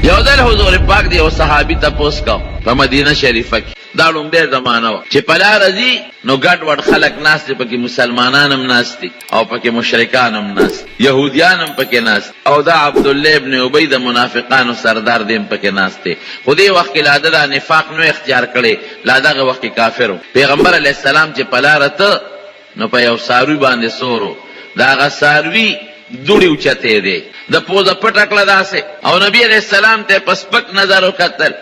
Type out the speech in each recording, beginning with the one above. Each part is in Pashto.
یو ځل حضور پاک دی او صحابي تپوس کو په مدینه شریفه کې، دا لومړی زمانه وه چې په لاره ځي نو ګډ وډ خلک ناست دي، پکې مسلمانان هم ناست دي او پکې مشرکان هم ناست، یهودیان هم پکې ناست، او دا عبدالله ابن ابی د منافقانو سردار دی هم پکې ناست دی. خو دې وخت کې لا دا نفاق نو اختیار کړی، لا دغه وخت کې کافر و. پیغمبر علیه السلام چې په لاره ته نو په یو څاروي باندې سورو، د هغه څاروي دوړې اوچتې دی، د پوزه پټه کړه داسې، او نبي علیه السلام ته په سپک نظر وکتل،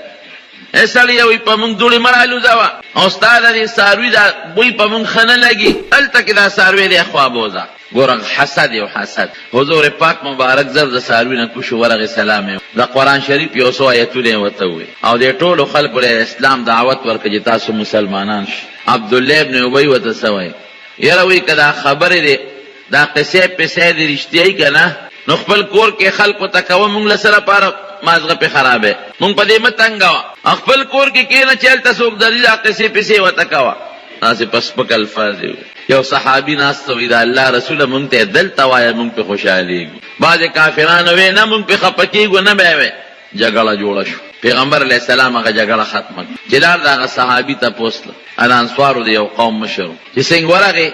ای سړیه وایي په موږ دوړې مه رالوځوه، او ستا د دې څاروي دا بوی په موږ ښه نه لګي، هلته کې دا څاروی دی خوا بوځه. ګوره حسد یو حسد. حضور پاک مبارک زر د څاروي نه کوشو ورغې سلام یې د قرآن شریف یو څو ایتونه یې ورته وویل، او دې ټولو خلکو له اسلام دعوت ورکړه چې تاسو مسلمانان شئ. عبدالله ابن ابی ورته څه وایي؟ یاره وایي که دا خبرې دی دا قصې پسې دې رښتیا که نه، نو خپل کور کې خلکو ته کوه، مونږ له څه لپاره مازغه پې خرابې، مونږ په دې مه تنګوه، خپل کور کې کښېنه چې هلته څوک دري دا قصې پسې ورته کوه. داسې په سپک الفاظ یې یو صحابي ناسته وایي د الله رسوله مونږ ته یې دلته وایه مونږ پې خوشحالېږو. بعضې کافرانو وی نه مونږ پې خفه کېږو، نه به یې وی. جګړه جوړه شو، پیغمبر علیه السلام هغه جګړه ختمه کړه. چې لاړ د هغه صحابي تپوس له د انصارو د یو قوم مشر چې څنګه ورغې،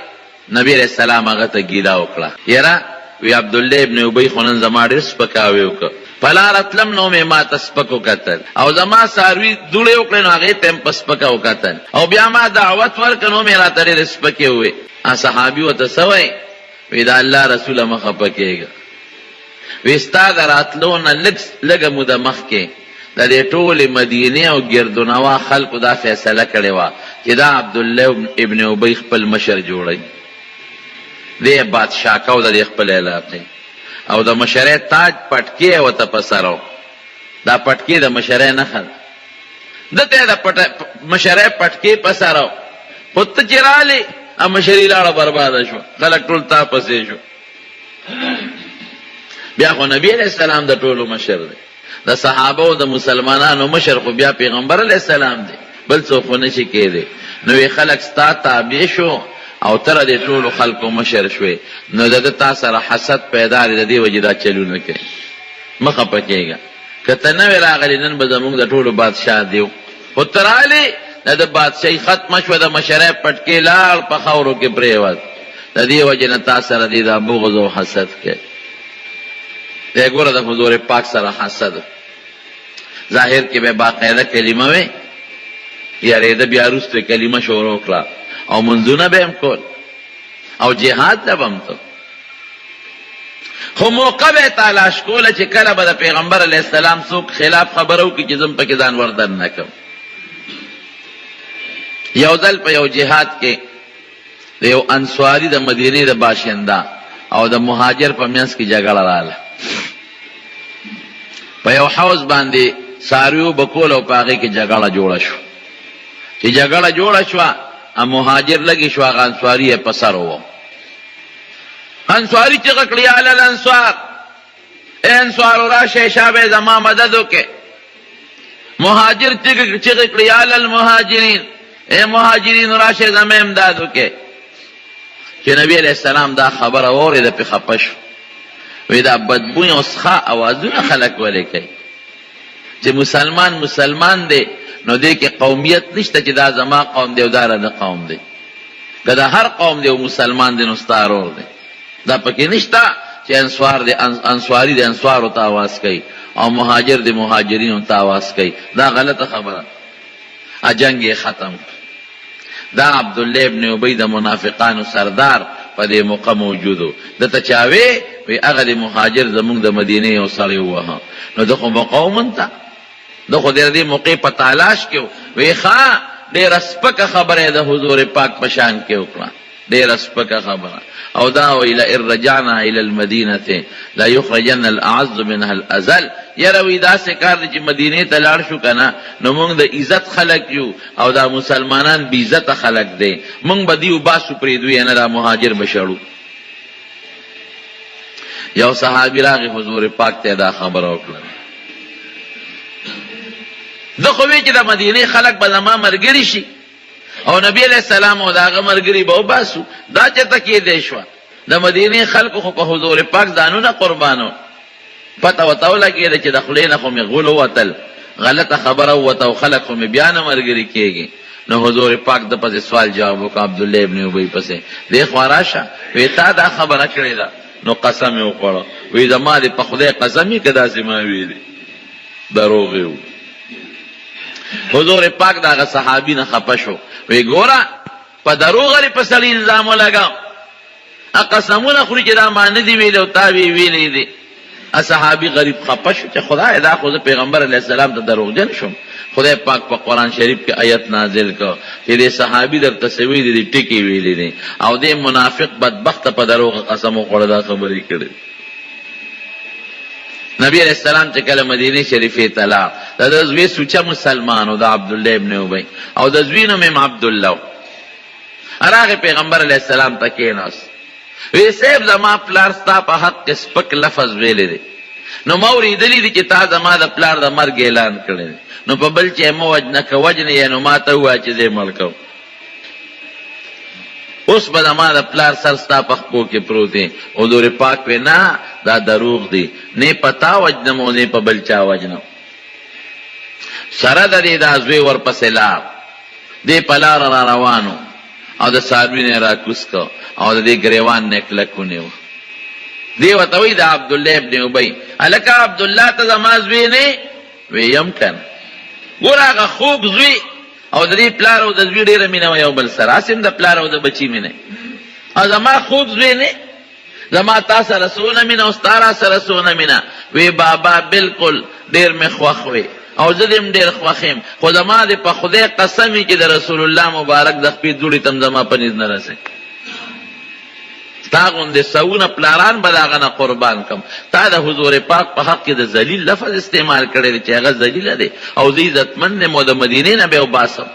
نبی علیہ السلام هغه ته ګیله وکړه، یاره وی عبدالله ابن ابی خو نن زما ډېر سپکاوی وکړه، په لاره تلم نو مې ما ته سپک وکتل، او زما څاروي دوړې وکړې نو هغې ته یې په سپکه وکتل، او بیا ما دعوت ورکړه نو مې راته ډېرې سپکې ووې. صحابي ورته څه وایي؟ وی د الله رسوله مه خفه کېږه، وی ستا د راتلو نه لږه موده مخکې د دې ټولې مدینې او ګردونوا خلکو دا فیصله کړې وه چې دا عبدالله ابن ابی خپل مشر جوړوي، دی بادشاه کو د دې خپل علاقې، او د مشرۍ تاج پټکې ورته په سر و، دا پټکې د مشرۍ نښه ده، دته یې د مشرۍ پټکې په سر و، خو ته چې رالې مشري لاړه برباده شوه، خلک ټول تا پسې شو. بیا خو نبی علیہ السلام د ټولو مشر دی، د صحابه او د مسلمانانو مشر خو بیا پیغمبر علیہ السلام دی، بل څوک خو نشي کېدی. نو یې خلک ستا تابع شو او تر دې ټولو خلکو مشر شوې، نو د تا سره حسد پیدا دی، د دې وجې دا چلونه کوي. مه خفه کېږه، که ته نه وې راغلې نن به زموږ د ټولو بادشاه دی، خو ته رالې د بادشاهي ختمه شوه، د مشرۍ پټکې لاړ په خاورو کې پرېوت، د دې وجې نه تا سره دې دا بغض او حسد کوي. دی ګوره د حضور پاک سره حسد، ظاهر کې به باقاعده کلمه وې، یارېده بیا وروسته کلمه شروع کړه، او منځونه به هم کول، او جهاد ته به هم ته، خو موقع به یې تلاش کوله چې کله به د پیغمبر علیه السلام څوک خلاف خبره وکړي چې زه پکې ځان وردن نه کړم. یو ځل په یو جهاد کې د یو انصاري د مدینې د باشنده او د مهاجر په منځ کې جګړه راغله، په یو حوض باندې څارویو به کول او په هغې کې جګړه جوړه شوه. چې جګړه جوړه شوه مهاجر لګې شو، هغه انصاري یې په سر وو. انصاري چغه کړه یا الانصار، ای انصارو راشئ شابه زما مدد وکړئ. مهاجر چغه کړه یا المهاجرین، ای مهاجرینو راشئ زما امداد وکړئ. چې نبی علیہ السلام دا خبره واورېده پې خفه شو، وی دا بدبوی او څښا اوازونه خلک ولې کوي چې مسلمان دی، نو دې کې قومیت نشته چې دا زما قوم دی او دا رده قوم دی، که دا هر قوم دی او مسلمان دی نو ستا ورور دی، دا پکې نشته چې انصاري د انصارو ته آواز کوي او مهاجر د مهاجرینو ته آواز کوي، دا غلطه خبره. جنګ یې ختم. دا عبدالله ابن ابی د منافقانو سردار په دې موقع موجودو، دته چا وی هغه د مهاجر زمونږ د مدینې یو سړی ووهه، نو ده خو مقومن ته، ده خو د دې موقع په تلاش کې وی ښه ډېره سپکه خبره یې د حضور پاک په شان کې وکړه، ډېره سپکه خبره. او دا وی لئن رجعنا الى المدینة لا یخرجن الاعز منها الاذل، یاره وی داسې کار دی چې مدینې ته لاړ شو که نه نو موږ د عزت خلک یو او دا مسلمانان بې عزته خلک دی، موږ به دیو باسو پرېږدو یې نه دا مهاجر به شړو. یو صحابي راغی حضور پاک ته دا خبره وکړه، زه خو وی چې د مدینې خلک به زما ملګري شي او نبی علیہ السلام او د هغه ملګري به وباسو، دا چېرته کېدی شوه؟ د مدینې خلکو خو په حضور پاک ځانونه قربانو. پته ورته ولګېده چې د خولې نه خو مې غول ووتل، غلطه خبره ووته او خلک خو مې بیا نه ملګري کېږي. نو حضور پاک د پسې سوال جواب وکړه عبدالله ابن ابی پسې، دې خوا راشه، وی تا دا خبره کړې ده؟ نو قسم یې وخوړه، وی زما دې په خدای قسم یې که داسې ما ویلي، دروغ یې. حضور پاک د هغه صحابي نه خفه شو، وی ګوره په دروغ لري په سړي الزام ولګاو، قسمونه خوري چې دا ما نه دي ویلي او تا ویلي دي. صحابي غریب خفه شو چې خدای دا خو زه پیغمبر علیه السلام ته دروغجن شم. خدای پاک په قرآن شریف کې آیت نازل کړ چې دې صحابي درته سوي دي ټکي ویلي دي او دې منافق بدبخته په دروغ قسم وخوړه، دا خبرې کړې. نبی علیہ السلام چې کله مدینه شریفې ته لاړ، د زوی سوچه مسلمان او د عبدالله ابن ابی او د زوی نوم یې عبدالله، راغی پیغمبر علیہ السلام ته کېناست، وی صاحب زما پلار ستا په حق کې سپک لفظ ویلی دی، نو ما اورېدلی دي چې تا زما د پلار د مرګ اعلان کړی دی، نو په بل چې مه وجنه که وجنې یې نو ما ته ووایه چې زه یې مړ کوم. اوس به زما د پلار سر ستا په خپو کې پروت دی. حضور پاک وی نه دا دروغ دی، نه په تا وجنم او نه په بل چا وجنم. سره د دې دا زوی ورپسې لاړ، دې په لاره را روانو او د څاروي نه یې راکوز کړ او د دې ګریوان نه یې کلک ونیو. دی ورته وایي د عبدالله ابن ابی، هلکه عبدالله ته زما زوی نه؟ وی یم کنه. ګوره هغه خوږ زوی او د دې پلار او د زوی ډېره مینه وه یو بل سره، هسې هم د پلار او د بچي مینه. او زما خوږ زوی نه؟ زما تا سره څونه مینه او ستا را سره څونه مینه؟ وی بابا بلکل ډېر مې خوښ وی او زه دې هم ډېر خوښ یم، خو زما دې په خدای قسم وي چې د رسول الله مبارک د خپې دوړې ته هم زما په نیز نه رسئ. تا غوندې سوونه پلاران به د هغه نه قربان کم. تا د حضور پاک په حق کې د ذلیل لفظ استعمال کړی دی چې هغه ذلیله دی او زه عزتمند یم او د مدینې نه به یې وباسم.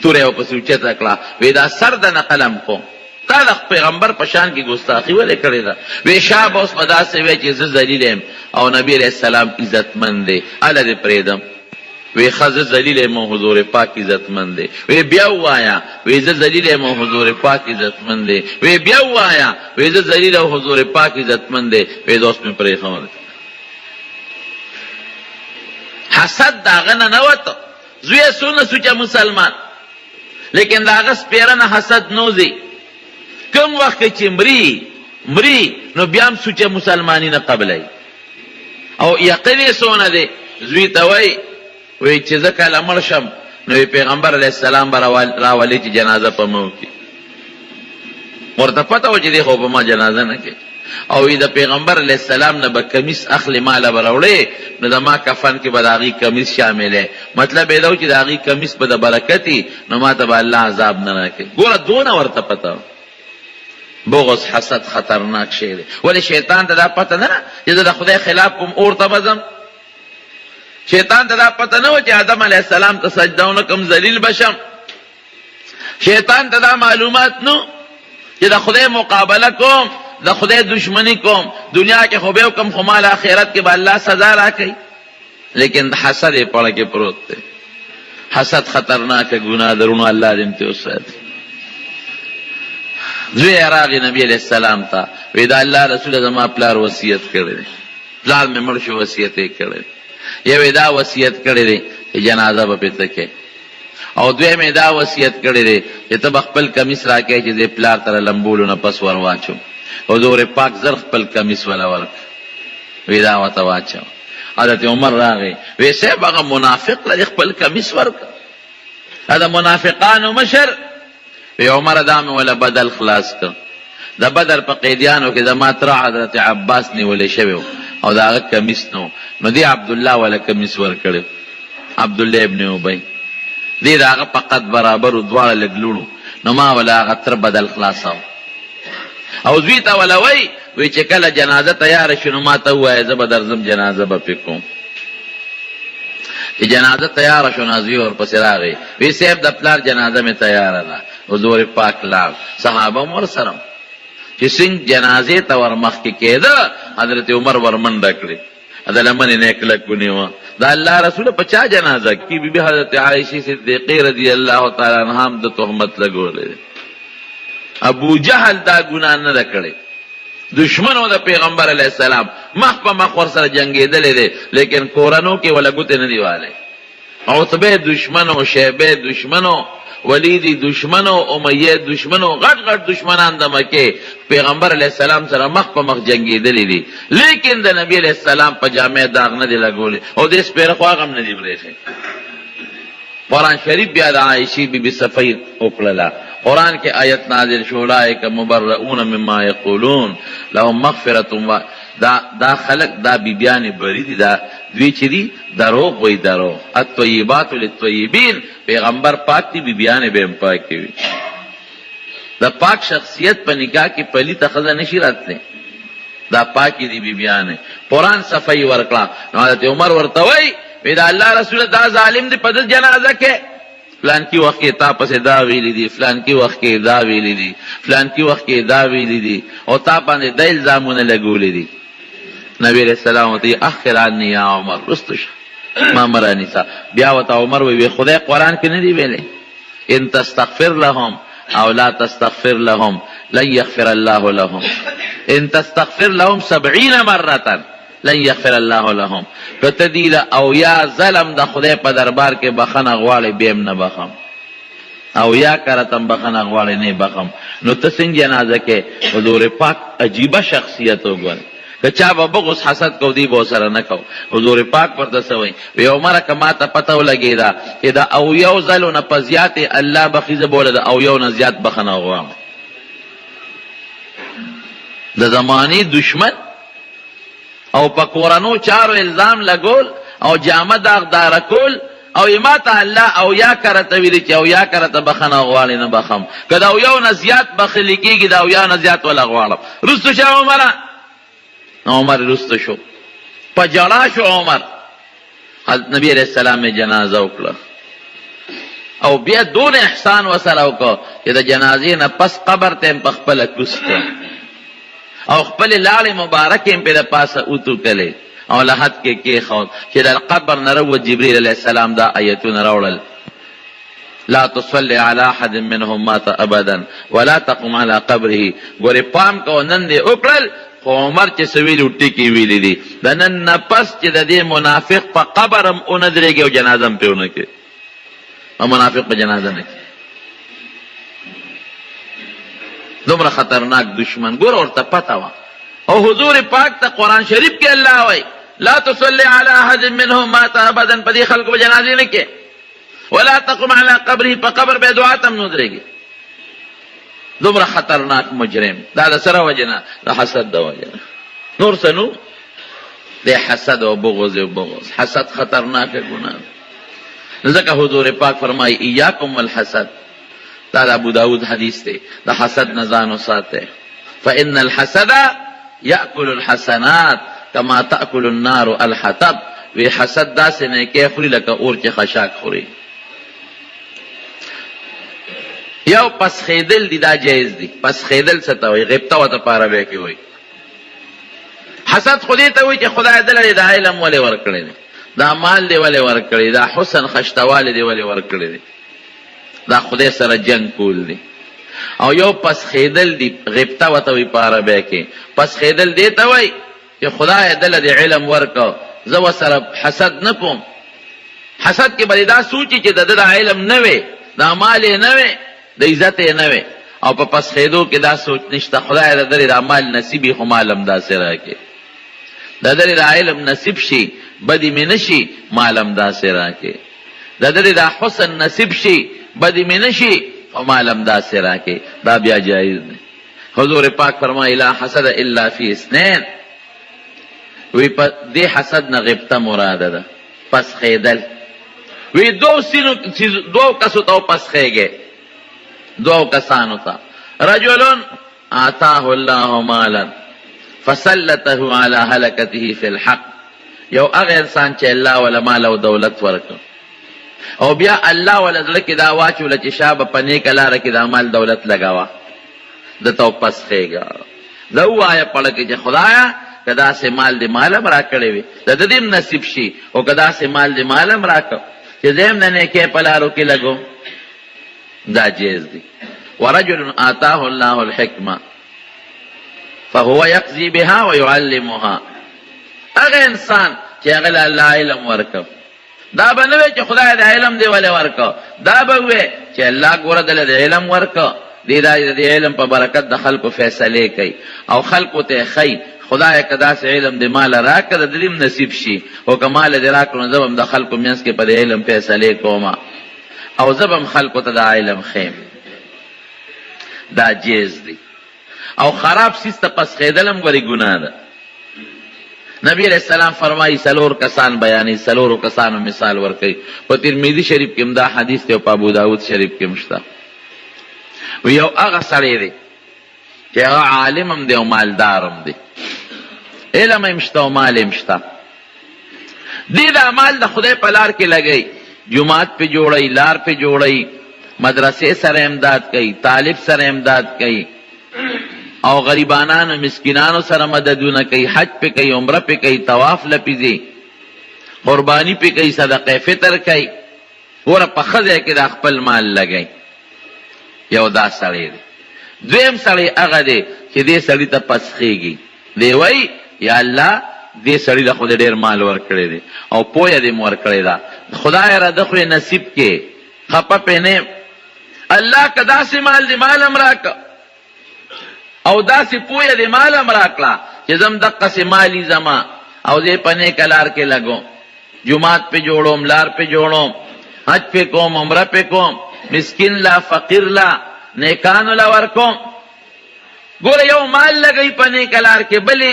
توره یې ورپسې اوچته کړه، وی دا سر د نه قلم کوم، تا د پیغمبر په شان کې ګستاخي ولې کړې ده؟ وی شاه به اوس به داسې وی چې زه ذلیل یم او نبي علیه السلام عزتمند دی، هله دې پرېږدم. وی ښه زه ذلیل یم او حضور پاک عزتمند دی. وی بیا ووایه، وی زه ذلیل یم او حضور پاک عزتمند دی. وی بیا ووایه، وی زه ذلیل او حضور پاک عزتمند دی. وی زه اوس مې پرېښود. حسد د هغه نه نه وته، زوی یې څونه سوچه مسلمان، لیکن د هغه سپېره نه حسد نوځي. کم وخت کې چې مري نو بیا هم سوچه مسلماني نه قبلوي. او یقین یې څونه دی، زوی ته وایي وی چې زه کله مړ شم نو پیغمبر علیه السلام به راولي چې جنازه په ما وکړي. ورته پته وه چې دی خو په ما جنازه نه کوي. او وی د پیغمبر علیه السلام نه به کمیس اخلي ماله به راوړې نو د ما کفن کې به د هغې کمیس شامل. مطلب یې دا و چې د هغې کمیس به د برکتي نو ما ته به الله عذاب نه راکوي. ګوره دونه ورته پته. بغض حسد خطرناک شی دی. ولې شیطان ته دا پته نه چې زه د خدای خلاف کوم اور ته به ځم؟ شیطان ته دا پته نه و چې آدم علیه السلام ته سجده ونه کم ذلیل بشم. شیطان ته دا معلومات نو چې د خدای مقابله کوم، د خدای دشمنی کوم، دنیا کې خو به وکم خو مال آخرت کې به الله سزا راکوي. لیکن حسد یې پړه کې پروت دی. حسد خطرناکه ګناه درونو، الله دې امتې وساتي. زوی یې راغی نبي علیه السلام ته، وی دا الله رسوله زما پلار وصیت کړی دی، پلار مې مړ شو وصیت یې کړی دی. یو دا وصیت کړی دی چې جنازه به پې ته کوې، او دویم یې دا وصیت کړی دی چې ته به خپل کمیس راکوې چې دې پلار ته لمبولو نه پس ور واچوم. حضور پاک زر خپل کمیس وله ورکړ، وی دا ورته واچوه. حضرت عمر راغی، وی صاحب هغه منافق لري خپل کمیس ورکړه، دا د منافقانو مشر. وی عمر دا مې وله بدل خلاص کړ. د بدر په قیدیانو کې زما تره حضرت عباس نیولی شوی و او د هغه کمیس نو دی عبدالله وله کمیس ورکړی، عبدالله ابن ابی. دی د هغه په قد برابر و، دواړه لږ لوړو، نو ما وله هغه تره بدل خلاصاو. او زوی ته وله وی چې کله جنازه تیاره شي نو ما ته ووایه زه به درځم جنازه به پې کوم. چې جنازه تیاره شو نو زوی ورپسې راغی، وی صاحب د پلار جنازه مې تیاره ده. حضور پاک لاړ، صحابه هم ورسره چې څنګه جنازې ته ورمخکې کېده، حضرت عمر ورمنډه کړې، د لمنې نه یې کلک ونیوه. د الله رسول په چا جنازه کې؟ بی بی حضرت عایشې صدیقې رضی الله تعالی عنها هم د تهمت لګولی. ابو جهل دا ګناه نه ده کړې، دشمنو د پیغمبر علیہ السلام مخ په مخ ور سره جنگیدل دي لیکن کورانو کې ولا ګوت نه دیواله عتبه دشمنو شیبه دشمنو ولیدی دشمنو امیہ دشمنو غټ غټ دشمنان د مکه پیغمبر علیہ السلام سره مخ په مخ جنگیدل دي لیکن د نبی علیہ السلام په جامع داغ نه دی لګول او د سپیره خو غم نه دی برېخه قرآن شریف بیا د عائشہ بی بی صفی وکړه قرآن کې آیت نازل شو اولئک مبرؤون مما یقولون لهم مغفرة دا خلق دا بیبیان بری دی دا دوی چی دی دروغ وی دروغ الطیبات للطیبین پیغمبر پاک دی بیبیان بیم پاک کی دا پاک شخصیت پا نکاح کی پہلی تخذہ نشی راتنے دا پاکی دی بیبیان قرآن صفحی ورکلا حضرت عمر ورطوئی ویدہ اللہ رسول دا ظالم دی پدس جنازہ کے فلان کی وقت کے تا پس دا ویلی دی فلان کی وقت کے دا ویلی دی فلان کی وقت کے دا ویلی دی او تا پاندے دا الزامون لگولی دی نبی علیہ السلام ہوتی اخر عنی یا عمر رستش ما مرانی سا بیاوتا عمر وی خدای قرآن کی ندی بیلے ان تستغفر لهم او لا تستغفر لهم لن يغفر الله لهم ان تستغفر لهم 70 مرتا لن يغفر الله لهم فتدیل او یا ظلم دا خدای پا دربار کے بخن اغوال بیم نبخم او یا کرتم بخن اغوال نی بخم نو تسن جنازہ کے حضور پاک عجیبہ شخصیت ہو گوال کچا با بغض حسد کو دی بہت سر نکو حضور پاک پر تسوئی وی عمر کما تا پتو لگی دا کہ دا او یو ظلو نا پزیات اللہ بخیز بولا دا او یو نزیات بخن اغوال دا زمانی دشمن او پا قرانو چارو الزام لگول او جامع داغدار کول او ما ته الله او یا کرته ویلی چې او یا کرته بخنه غواړي نه بخم کدا او یو نزیات بخلی کیږي دا او یا نزیات ولا غواړم رستو شو عمر رستو شو پجړا شو عمر حضرت نبی علیہ السلام میں جنازہ وکړه او بیا دون احسان وسره وکړه چې د جنازې نه پس قبر ته په خپل کوسته او خپل لاړې مبارکې په پاسه اوتو کله او لحد کې خو چې د قبر نرو جبريل علیہ السلام دا آیتونه راوړل لا تصلي على احد منهم مات ابدا ولا تقم على قبره ګورې پام کو نن دې وکړل خو عمر چې سویل وټی کې ویلې دي د نن نفس چې د دې منافق په قبرم اون درېږي او جنازم پیونه کې او منافق په جنازه نه دومره خطرناک دشمن ګور ورته پتا وا او حضور پاک ته قرآن شریف کې الله وای لا تصلي على احد منهم مات ابدا پدې خلق په جنازې نه کې ولا تقم على قبره په قبر به دعا تم نه درېږي دومره خطرناک مجرم دا د سره وجنا د حسد د وجنا نور سنو د حسد او بغض حسد خطرناک ګناه ځکه حضور پاک فرمای ایاکم والحسد دا ابو داود حدیث تے دا حسد نزانو ساتے فإن الحسد یأکل الحسنات کما تأکل النار الحطب وی حسد دا سے نیکی خوری لکا اور چی خشاک خوری یو پس خیدل دی دا جائز دی پس خیدل ستا ہوئی غیبتا و تا پارا بے کی ہوئی حسد خودی تا ہوئی چی خدا دل دا علم والے ورکڑی دی دا مال دی والے ورکڑی دا حسن خشتوال دی والے ورکڑی دی دا خدای سره جنگ کول دی او یو پس خیدل دی غیبتا و توی پارا بے کی پس خیدل دیتا وی کہ خدای دل دی علم ورکو زو سره حسد نکوم حسد کی بلی دا سوچی چی دا دا علم نوی دا مال نوی دا عزت نوی او پا پس خیدو کی دا سوچ نشتا خدای دا دل دا مال نصیبی خمالم دا سرا کی دا دل دا علم نصیب شی بدی میں نشی مالم دا سرا کی دا دل دا حسن نصیب شی بدی میں نشی ومالم دا سرا کے دا بیا جائز نے حضور پاک فرمائے لا حسد الا فی اثنین وی دے حسد نہ غبطہ مراد دا پس خیدل وی دو کسو تو پس خے گئے دو کسانو تا رجلن آتاہ اللہ مالا فسلته على حلقته فی الحق یو اغیر انسان چے اللہ والا مالا و دولت ورکو او بیا الله ولذل کې دا واچو لچ شاب پنه کلا رکې دا مال دولت لگاوا د تو پس خېګا دا وایا پړ کې چې خدایا کدا سے مال دی مالم را کړې وي د دې نصیب شي او کدا سے مال دی مالم را کړ چې زم نه کې پلارو کې لګو دا جیز دی ورجل آتاه الله الحکمه فهو يقضي بها ويعلمها. هغه انسان چې هغه الله علم ورکو دا به نه وي چې خدای د علم دی ولې ورکو، دا به وي چې الله ګوره دله د علم ورکو، دی دا د علم په برکت د خلکو فیصله کوي او خلکو ته خی خدای کدا سه علم دی مال راکړه د دې نصیب شي او کمال دی راکړو زبم د خلکو مینس کې په علم فیصله کوما او زبم خلکو ته د علم خیم. دا جیز دی او خراب سیسته پس خیدلم غری ګناه ده. نبی علیہ السلام فرمائی سلور کسان بیانی، سلور کسانو مثال ورکي. په ترمذی شریف کې دا حدیث ته او په ابو داود شریف کې مشته. و یو هغه سړی دی چې هغه عالم هم دی او مالدارم دی، علم هم شته او مال هم شته. دې دا مال د خدای په لار کې لګي، جماعت په جوړي، لار په جوړي، مدرسې سره امداد کوي، طالب سره امداد کوي او غریبانانو مسکینانو سره مددونه کوي، حج په کوي، عمره په کوي، طواف لپیږي، قربانی په کوي، صدقه فطر کوي، ور په خزه کې د خپل مال لګي. یو دا سړی دی. دویم سړی هغه دی چې دې سړی ته پسخېږي، دی وای یا الله دې سړی له خدای ډېر مال ورکړی دی او پوهه دې مو ورکړی ده، خدای را د خو نصیب کې خپه پې نه، الله که داسې مال دی مال هم راکړه او داسې پوهه دې مال هم راکړه چې زم دقسې مالی زما او دې په نیک لار کې لګوم، جماعت پې جوړوم، لار پې جوړوم، حج پې کوم، عمره پې کوم، مسکین لا فقیر لا نیکانو لا ورکوم. ګوره یو مال لګئی په نیک لار کې، بلې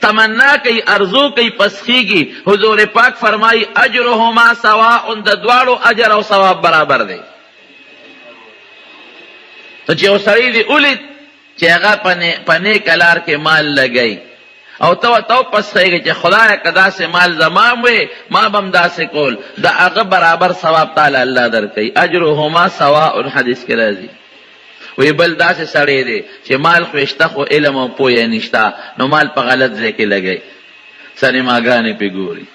تمنا کوي، ارزو کوي، پسخیږي. حضور پاک فرمایي اجرهما سواء، د دواړو اجر او ثواب برابر دی. ته چې یو سړی دی ولید چې هغه په نیک لار کې مال لګئی او تو پسخیږي چې خدای که داسې مال زما وي ما به هم داسې کول، د هغه برابر ثواب تعالی الله درکوي. اجرهما سواء حدیث کې راځي. وی بل داسې سړی دی چې مال خو شته خو علم او پوهه نشته، نو مال په غلط ځای کې لګوي، سینماګانې پې ګوري،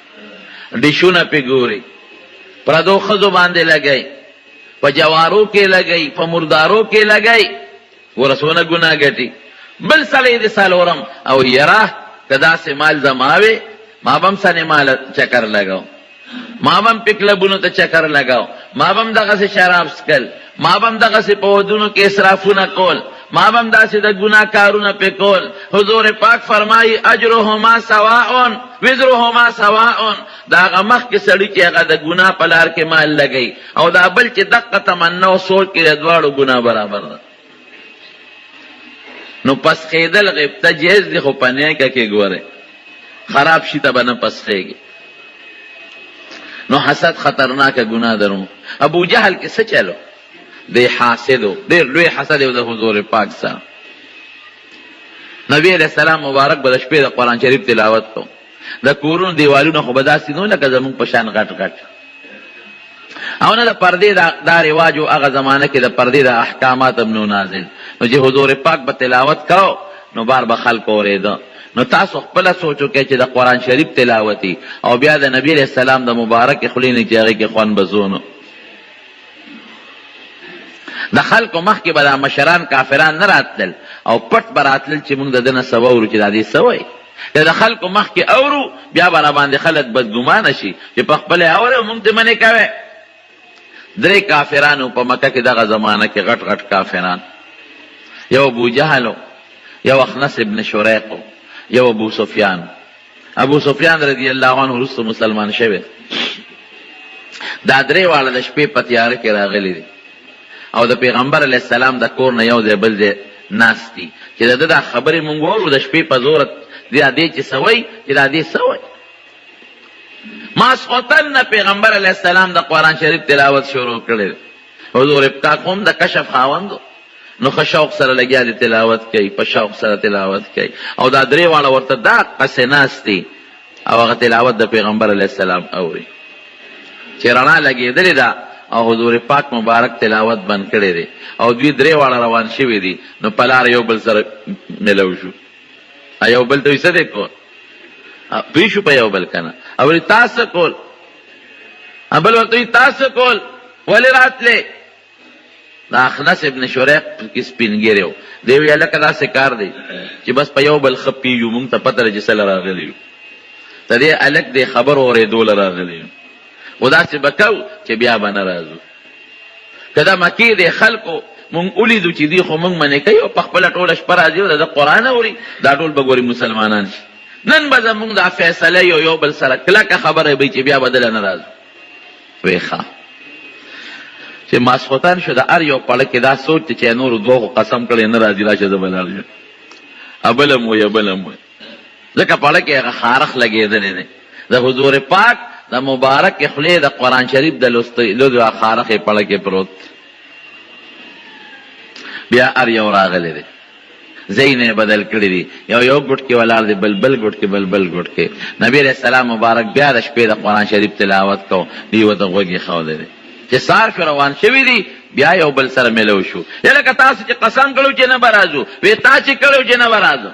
ډیشونه پې ګوري، پردو ښځو باندې لګوي، په جوارو کې لګوي، په مردارو کې لګوي، ورسونه ګناه ګټي. بل سړی دی څلورم او یره که داسې مال زما وي ما به هم سینما چکر لګاو، ما به هم په کلبونو ته چکر لګاو، ما به هم دغسې شراب څکل، ما به هم دغسې په ودونو کې اسرافونه کول، ما به هم داسې د ګناه کارونه پې کول. حضور پاک فرمایي اجرهما سواء وزرهما سواء. د هغه مخکې سړي چې هغه د ګناه په لار کې مال لګوي او دا بل چې دقه تمنا او سوچ کې د دواړو ګناه برابر ده. نو پس خیدل غبطه جیز دی، خو پنیکه کې ګوره خراب شي ته به نه پس خیږي. نو حسد خطرناکه ګناه درو. ابو جهل کې څه چلو؟ دی حاسدو، ډېر لوی حسد یو د حضور پاک سره. نبی علیہ السلام مبارک به د شپې د قرآن شریف تلاوت کو، د کورونو دیوالونه خو به داسې نو لکه زمونږ په شان غټ غټ، او نه د پردې دا رواج و هغه زمانه کې د پردې د احکامات هم نو نازل، نو چې حضور پاک به تلاوت کو نو بار به خلق اورېده. نو تاسو خپله سوچو کې چې د قرآن شریف تلاوتي او بیا د نبی علیہ السلام د مبارک خولې نه چې هغې کې خوند بزونو. د خلکو مخکې به دا مشران کافران نه راتلل او پټ به راتلل چې موږ د ده نه څه واورو چې دا دې څه وایي. د خلکو مخکې اورو بیا به راباندې خلک بدګمانه شي چې په خپله اورې موږ ته منې کوې. درې کافرانو په مکه کې دغه زمانه کې غټ غټ کافران، یو ابو جهل، یو اخنس ابن شریق، یو ابو سفیان. ابو سفیان رضی الله عنه وروسته مسلمان شوی. دا درې واړه د شپې په تیاره کې راغلي دي او د پیغمبر علیه السلام د کور نه یو ځای بل ځای ناست دي چې د ده دا خبرې مونږ واورو د شپې په زوره دا دې چې څه وایي چې دا دې څه وایي. ماسخوتن نه پیغمبر علیه السلام د قرآن شریف تلاوت شروع کړی. حضور پاک هم د کشف خاوندو، نو ښه شوق سره لګیا دی تلاوت کوي، په شوق سره تلاوت کوي او دا درې واړه ورته دا قصې ناست دي او هغه تلاوت د پیغمبر علیه السلام اوري چې رڼا لګېدلې ده او حضور پاک مبارک تلاوت بند کړی دی او دوی درې واړه روان شوي دي. نو په لاره یو بل سره ملو شو، یو بل ته وایي څه دی کول، پوه شو په یو بل که نه، او وایي تاسو کول، بل ورته وایي تاسو کول ولې راتلې، دا اخنس ابن شریق کی سپینګری و دی وی لکه دا کار دی چې بس په یو بل خپیو مونږ ته پته لري چې سره راغلی ته دې الک دې خبر اورې دول راغلی ودا چې بکاو چې بیا به ناراضو کدا مکی دې خلکو مونږ ولیدو چې دی خو مونږ منې کوي او په خپل ټوله شپه راځي او د قرآن اوري دا ټول به ګوري مسلمانان شي نن به زمونږ دا فیصله یو بل سره کلکه خبره وي چې بیا بدله ناراض وی ښه چې ماسخوتن شو د هر یو پړه کې دا سوچ چې نورو دوغو قسم کړی نه راځي راشه زه به لاړ یم ابلم وی ځکه پړه کې هغه خارخ لګېدلی دی د حضور پاک د مبارک خولې د قرآن شریف د لوستلو د خارخ پړه کې پروت بیا هر یو راغلی دی زینې بدل کړی دي یو ګوټ کې ولاړ دی بلبل ګوټ کې بلبل ګوټ کې نبی علیہ السلام مبارک بیا د شپې د قرآن شریف تلاوت کو دی ورته غوږ ایښولی دی چې سار شو روان شوي دي بیا یو بل سره ملو شو لکه تاسو چې قسم کړو چې نه به راځو وی تا چې کړو چې نه به راځو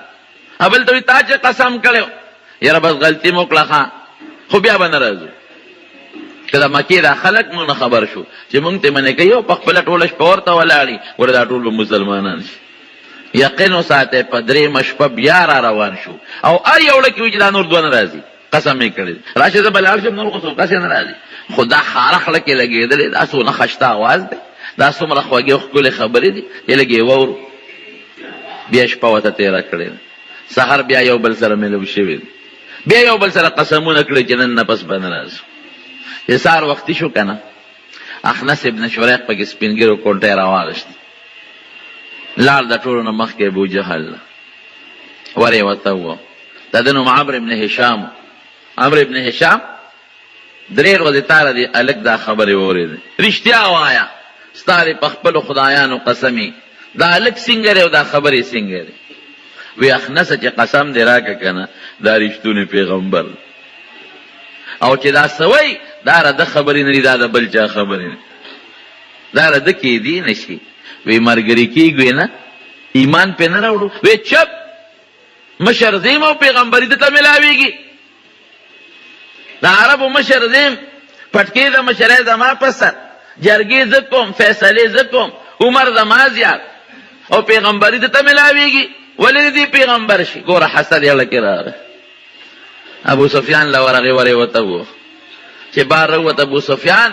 بل ته وی تا چې قسم کړو یاره بس غلطي مو کړه خو بیا به نه راځو که د مکې دا خلک مونږ نه خبر شو چې مونږ ته منې کوي او په خپله ټوله شپه ورته ولاړي ور دا ټول به مسلمانان شي یقین وساته په درېیمه شپه بیا را روان شو او هر یو لکې وي چې دا نور دوه نه راځي قسم یې کړی راشه زه به لاړ شم نور خو څوک نه راځي خو دا خارخ لکې لګېدلی دا څونه خشته اواز دی دا څومره خوږې ښکلې خبرې دي چې لږ یې واورو بیا شپه ورته تېره کړې ده سهار بیا یو بل سره ملو شوي دي بیا یو بل سره قسمونه کړي چې نن نه پس به نه راځو چې سهار وختي شو که نه اخنس ابن شریق پکې سپینګیرو کونټۍ راواغېشت لاړ د ټولو نه مخکې ابوجهل ور یې ورته ووه د ده نوم عمرو ابن هشام عمرو ابن هشام درې ورځې تاله دې هلک دا خبرې واورېدې رښتیا وایه ستا دې په خپلو خدایانو قسمې دا هلک څنګه دی او دا خبرې څنګه دی وی اخنسه چې قسم دې راکه که نه دا رښتونی پیغمبر او چې دا سوی دا رده خبرې نه دي دا د بل چا خبرې نه دا رده کېدی نه شي وی مرګري کېږو نه ایمان پې نه راوړو وی چپ مشر زیم او پیغمبري دته ملاویږي د عربو مشر زیم پټکې د مشرۍ زما په سر جرګې زه کوم فیصلې زه کوم عمر زما زیات او پیغمبري دته ملاویږي ولې دې پیغمبر شي ګوره حسد یې لکې راغی ابو سفیان له ورغې ورې ورته ووه چې بار راووت ابو سفیان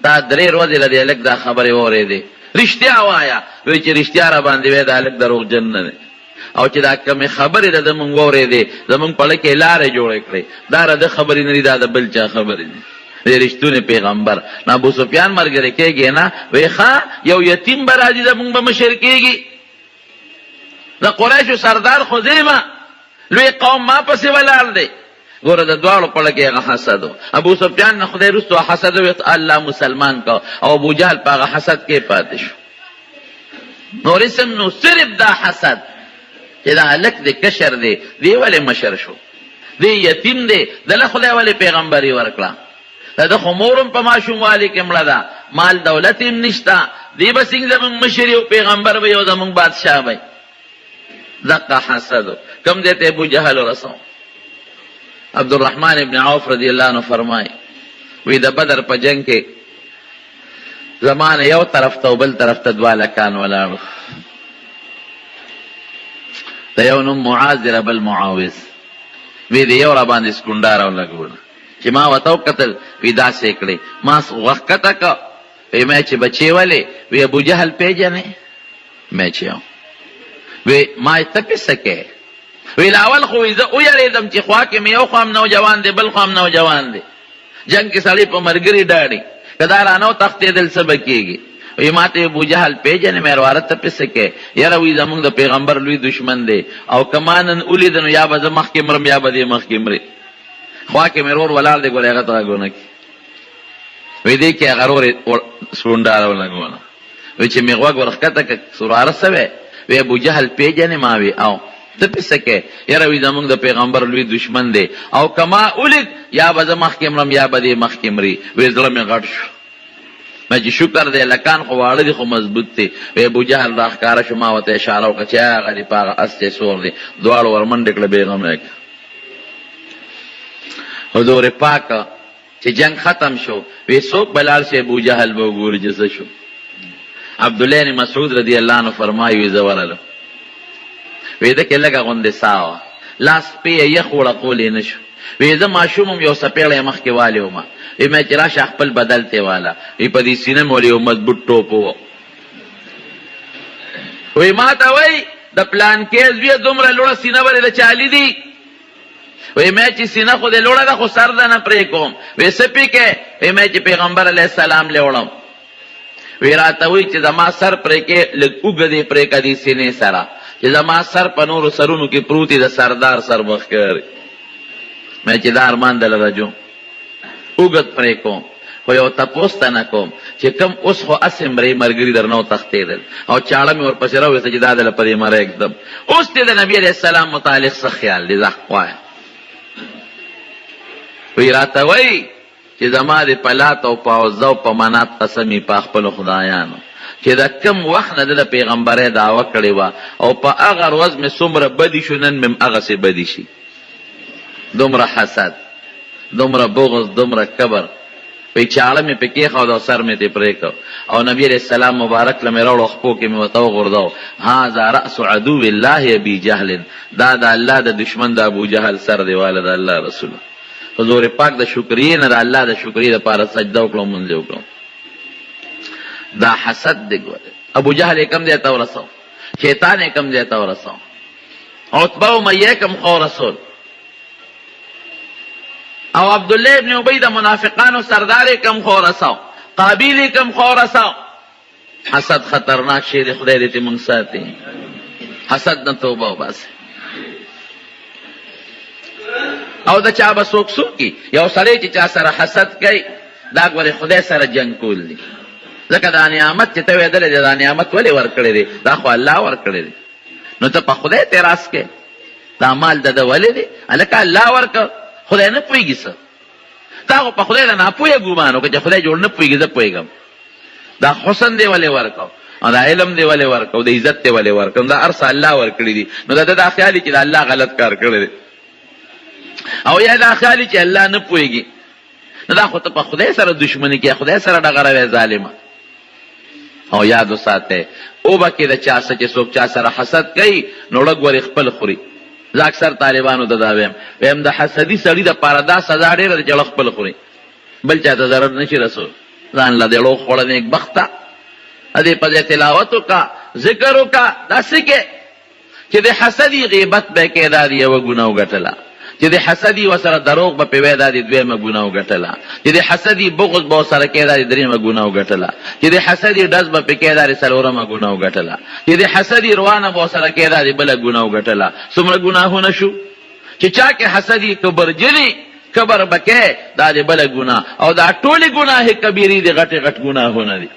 دا درې ورځې له دې هلک دا خبرې واورېدې رښتیا وایه وی چې رښتیا را باندې وی دا هلک دروغجن نه دی او چې دا کمې خبرې د ده مونږ واورېدې زمونږ پړه کې لارې جوړې کړې دا د ده خبرې نه دي دا د بل چا خبرې دي د رښتونی پیغمبر نه ابو سفیان ملګری کېږي نه وی ښه یو یتیم به راځي زمونږ به مشر کېږي د قریشو سردار خزیمه لوی قوم ما پسې ولاړ دی ګوره د دواړو پړه کې هغه حسد و ابو سفیان نه خدای رستو حسد وی الله مسلمان کا او ابو جهل په هغه حسد کې پاتې شو نور اسم نو صرف دا حسد چې دا هلک دی کشر دی دی ولې مشر شو دی یتیم دی دله خدای ولې پیغمبري ورکړه د ده خو مور هم په ماشوموالي کې مړه ده مال دولت هم نشته دی به څنګه زمونږ مشر او پیغمبر به او زمونږ بادشاه به دقه حسد و کم دی ته ابو جهل ورسو عبدالرحمن ابن عوف رضی اللہ عنہ فرمائی وی د بدر په جنگ کې زمانه یو طرف ته او بل طرف ته دوه لکان ولاړو د یو نوم معاذ دی بل معاوض وی د یو را باندې سکونډار ولګول چې ما ورته وکتل وی داسې کړې ما وخت کته که وی ما چې بچې ولې وی ابو جهل پیژنې ما چې وی ما ته پسه کې وی لاول خو زه ویریدم چې خوا کې مې یو خوا هم نوجوان دی بل خوا هم نوجوان دی جنگ کې سړی په مرګري ډاډي که دا رانه تښتېدل څه به کېږي وی ما ته ابو جهل پیژنې مې رواره ته پسې کې یاره وی زمونږ د پیغمبر لوی دشمن دی او که ما نن ولیده نو یا به زه مخکې مرم یا به دې مخکې مرې خوا کې مې رور ولاړ دی ګورې هغه ته راګونه کړي وی دې کې هغه رور سپونډاره ولګوله وی چې مې غوږ ورښکته که سوراره سوی وی ابو جهل پیژنې ما وی او ته پسه کې یاره وی زمونږ د پیغمبر لوی دشمن دی او که ما ولید یا به زه مخکې مرم یا به دې مخکې مري وی زړه مې غټ شو ما چې شکر دی لکان خو واړه دي خو مضبوط دی وی ابو جهل را ښکاره شو ما ورته اشاره وکړه چې هغه دې په هغه اس چې سور دی دواړو ورمنډې کړه بېغمه کړه حضور پاک چې جنگ ختم شو وی څوک به لاړ شي ابو جهل به وګوري چې څه شو عبدالله بن مسعود رضی الله عنه فرمایي وی زورلو وی ده کې لګه غوندې ساوه لاس پې یخ وړه کولی نه شو وی زه ماشوم هم یو څپېړی مخکې والی ومه وی مې چې راشه خپل بدل تی واله وی په دې سینه مې ولې یو مضبوط ټوپ و وی ما ته وی د پلان کې زویه دومره لوړه سینه ولې د چالي دي وی مې چې سینه خو دې لوړه ده خو سر ده نه پرې کوم وی څه پې وی مې چې پیغمبر علیه السلام لوړم وی راته وی چې زما سر پرې کې لږ اوږه دې پرې که دې سینې سره چې زما سر په نورو سرونو کې پروت د سردار سر مخکاري مې چې دا ارمان دلته جو اوږد پرې کوم خو یو تپوس ته نه کوم چې کم اوس خو اسې مرې ملګري درنه وتښتېدل او چاړه مې ورپسې راوویسته چې دا دله پرې مره اکدم اوس دې د نبي علیه السلام متعلق څه خیال دی زه وایم وی راته وی چې زما د پلات او په عزا او په منات قسمې په خپلو خدایانو چې د کم وخت نه د پیغمبرۍ دعوه کړې وه او په هغه ورځ مې څومره بدي شو نن مې هغسې بدي شي دومره حسد دومره بغض دومره کبر وی چاړه مې پې کېښود او سر مې ترې پرې کړ او نبي علیه السلام مبارک له مې راوړو خپو کې مې ورته وغورځو هذا رأس عدو الله ابي جهل دا د الله د دشمن د ابو جهل سر دی واله د الله رسول حضور پاک د شکریې نه د الله د شکریې دپاره سجده وکړو مونځ یې وکړو دا حسد دی ګوره ابو جهل یې کم ځای ته ورسو شیطان یې کم ځای ته ورسو عتبه امیه کم خو رسول او عبدالله ابن ابی د منافقانو سردار یې کم خو رسو قابیل یې کم خو رسو حسد خطرناک شی دی خدای دې موږ ساتي حسد نه توبه وباسئ او د چا به څوک څوکي یو سړی چې چا سره حسد کوي دا ګورې خدای سره جنګ کول دي ځکه دا نعمت چې ته ویدلی دی دا نعمت ولې ورکړی دی دا خو الله ورکړی دی نو ته په خدای اعتراض کوې دا مال د ده ولې دی هلکه الله ورکړ خدای نه پوهېږي څه تا خو په خدای د ناپوهه ګمان وکړه چې خدای جوړ نه پوهېږي زه پوهېږم دا حسن دی ولې ورکړو او دا علم دی ولې ورکړو د عزت دی ولې ورکړو دا هر څه الله ورکړي دي نو د ده دا خیال چې د الله غلط کار کړی دی او یا دا خیال چې الله نه پوهېږي نو دا خو ته په خدای سره دشمني کې خدای سره ډغروې ظالمه او یاد وساتئ او به کې د چا څه چې څوک چا سره حسد کوي نو ړګ ورې خپل خوري زه اکثر طالبانو ته دا ویم د حسدي سړي دپاره دا سزا ډېره ده چې ړه خپل خوري بل چا ته ضرر نشي رسول ځان له د ړو خوړه نیک بخته دې په ځای تلاوت وکړه ذکر وکړه داسې کې چې د حسدي غیبت به کې دا د یوه ګناه وګټله چې د حسدي ورسره دروغ به پې وی دا د دویمه ګناه وګټله چې د حسدي بغض به ورسره کې دا د درېیمه ګناه وګټله چې د حسدي ډز به پې کې دا د څلورمه ګناه وګټله چې د حسدي روانه به ورسره کې دا د بله ګناه وګټله څومره ګناهونه شو چې چا کې حسدي کبرجني کبر به کې دا د بله ګناه او دا ټولې ګناهې کبیرې دي غټې غټ ګناهونه دي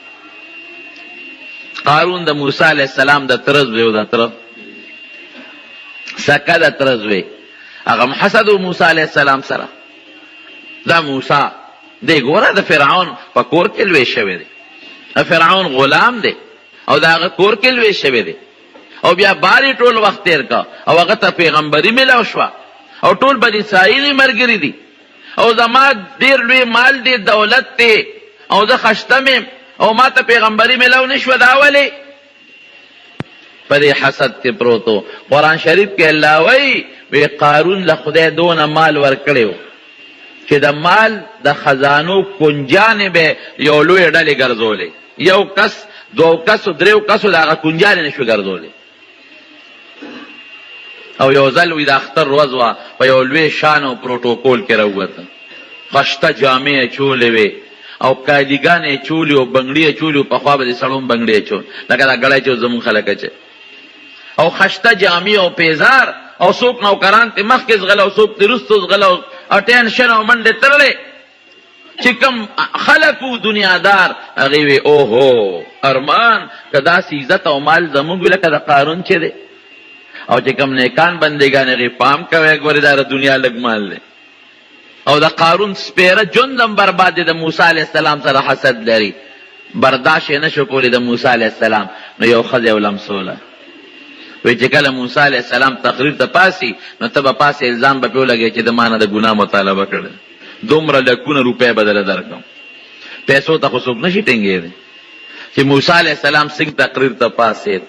قارون د موسی علیه السلام د ترز وی او د تره سکه د ترز وی هغه حسد موسی علیه السلام سره دا موسی دی ګوره د فرعون په کور کې لوی شوی دی د فرعون غلام دی او د هغه کور کې لوی شوی دی او بیا باري ټول وخت تیر کا او هغه ته پیغمبري ملاو شوه او ټول بني اسرائیل ملګري دي او زما ډېر لوی مال دی دولت دی او زه خشتم یم او ما ته پیغمبري ملاو نه شوه دا ولې په دې حسد کې پروتو قرآن شریف کې الله وی قارون له خدای دونه مال ورکړی و چې د مال د خزانو کنجانې به یو لویې ډلې ګرځولې یو کس دو کسو دریو کسو د هغه کنجانې نه شوې ګرځولې او یو ځل وی د اختر ورځ وه په یو لوی شان او پروټوکول کې راووته خشته جامې یې چولې وې او کالیګانې یې چولې او بنګړي یې چولې پخوا به د سړو هم بنګړي یې چول لکه دا ګړی چې زمونږ خلک اچوي او خشته جامې او پیزار او څوک نوکران ته مخکې ځغله او څوک ته وروسته ځغله او ټینشن او منډې تړلې چې کوم خلک وو دنیادار هغې وی اوهو ارمان که داسې عزت او مال زموږ وي لکه د قارون چې دی او چې کوم نیکان بندګان هغې پام کوی ګورې دا د دنیا لږ مال دی او د قارون سپیره ژوند هم برباد دی د موسی علیه السلام سره حسد لري برداشت یې نه شو کولی د موسی علیه السلام نو یو ښځه یې ولمسوله وی چې کله موسی علیه السلام تقریر ته پاسي نو ته به پاسې الزام به پې ولګوې چې د ما نه د ګناه مطالبه کړې دومره لکونه روپۍ به دله درکړم پیسو ته خو څوک نشي ټینګېدی چې موسی علیہ السلام څنګه تقریر ته پاسید.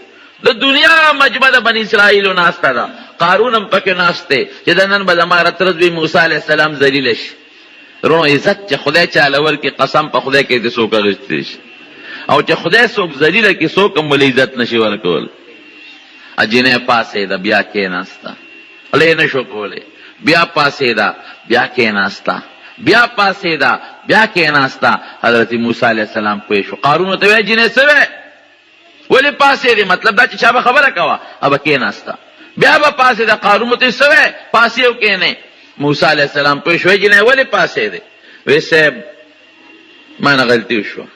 د دنیا مجمع د بنی اسرائیل ناسته ده، قارون هم پکې ناسته چې د نن به زما رترز وي موسی علیہ السلام ذلیل شي. رونو عزت چې خدای چاله ورکړي، قسم په خدای کې د څوک اخیستی شي، او چې خدای څوک ذلیله کړي څوک هم ولې عزت نشي ورکول. اجینه پاسېده بیا کېناسته، هلې نه شو کولی، بیا پاسېده بیا کېناسته، بیا پاسېده بیا کېناسته. حضرت موسی علیہ السلام پوه شو. قارون ته وایي جینې څه وی ولې پاسېدې؟ مطلب دا چې چا به خبره کوه ابه کېناسته. بیا به پاسېده. قارون ته څه وی پاسې او کېنې. موسی علیہ السلام پوه شو جینې ولې پاسېدې؟ وی صاحب ما نه غلطي وشوه،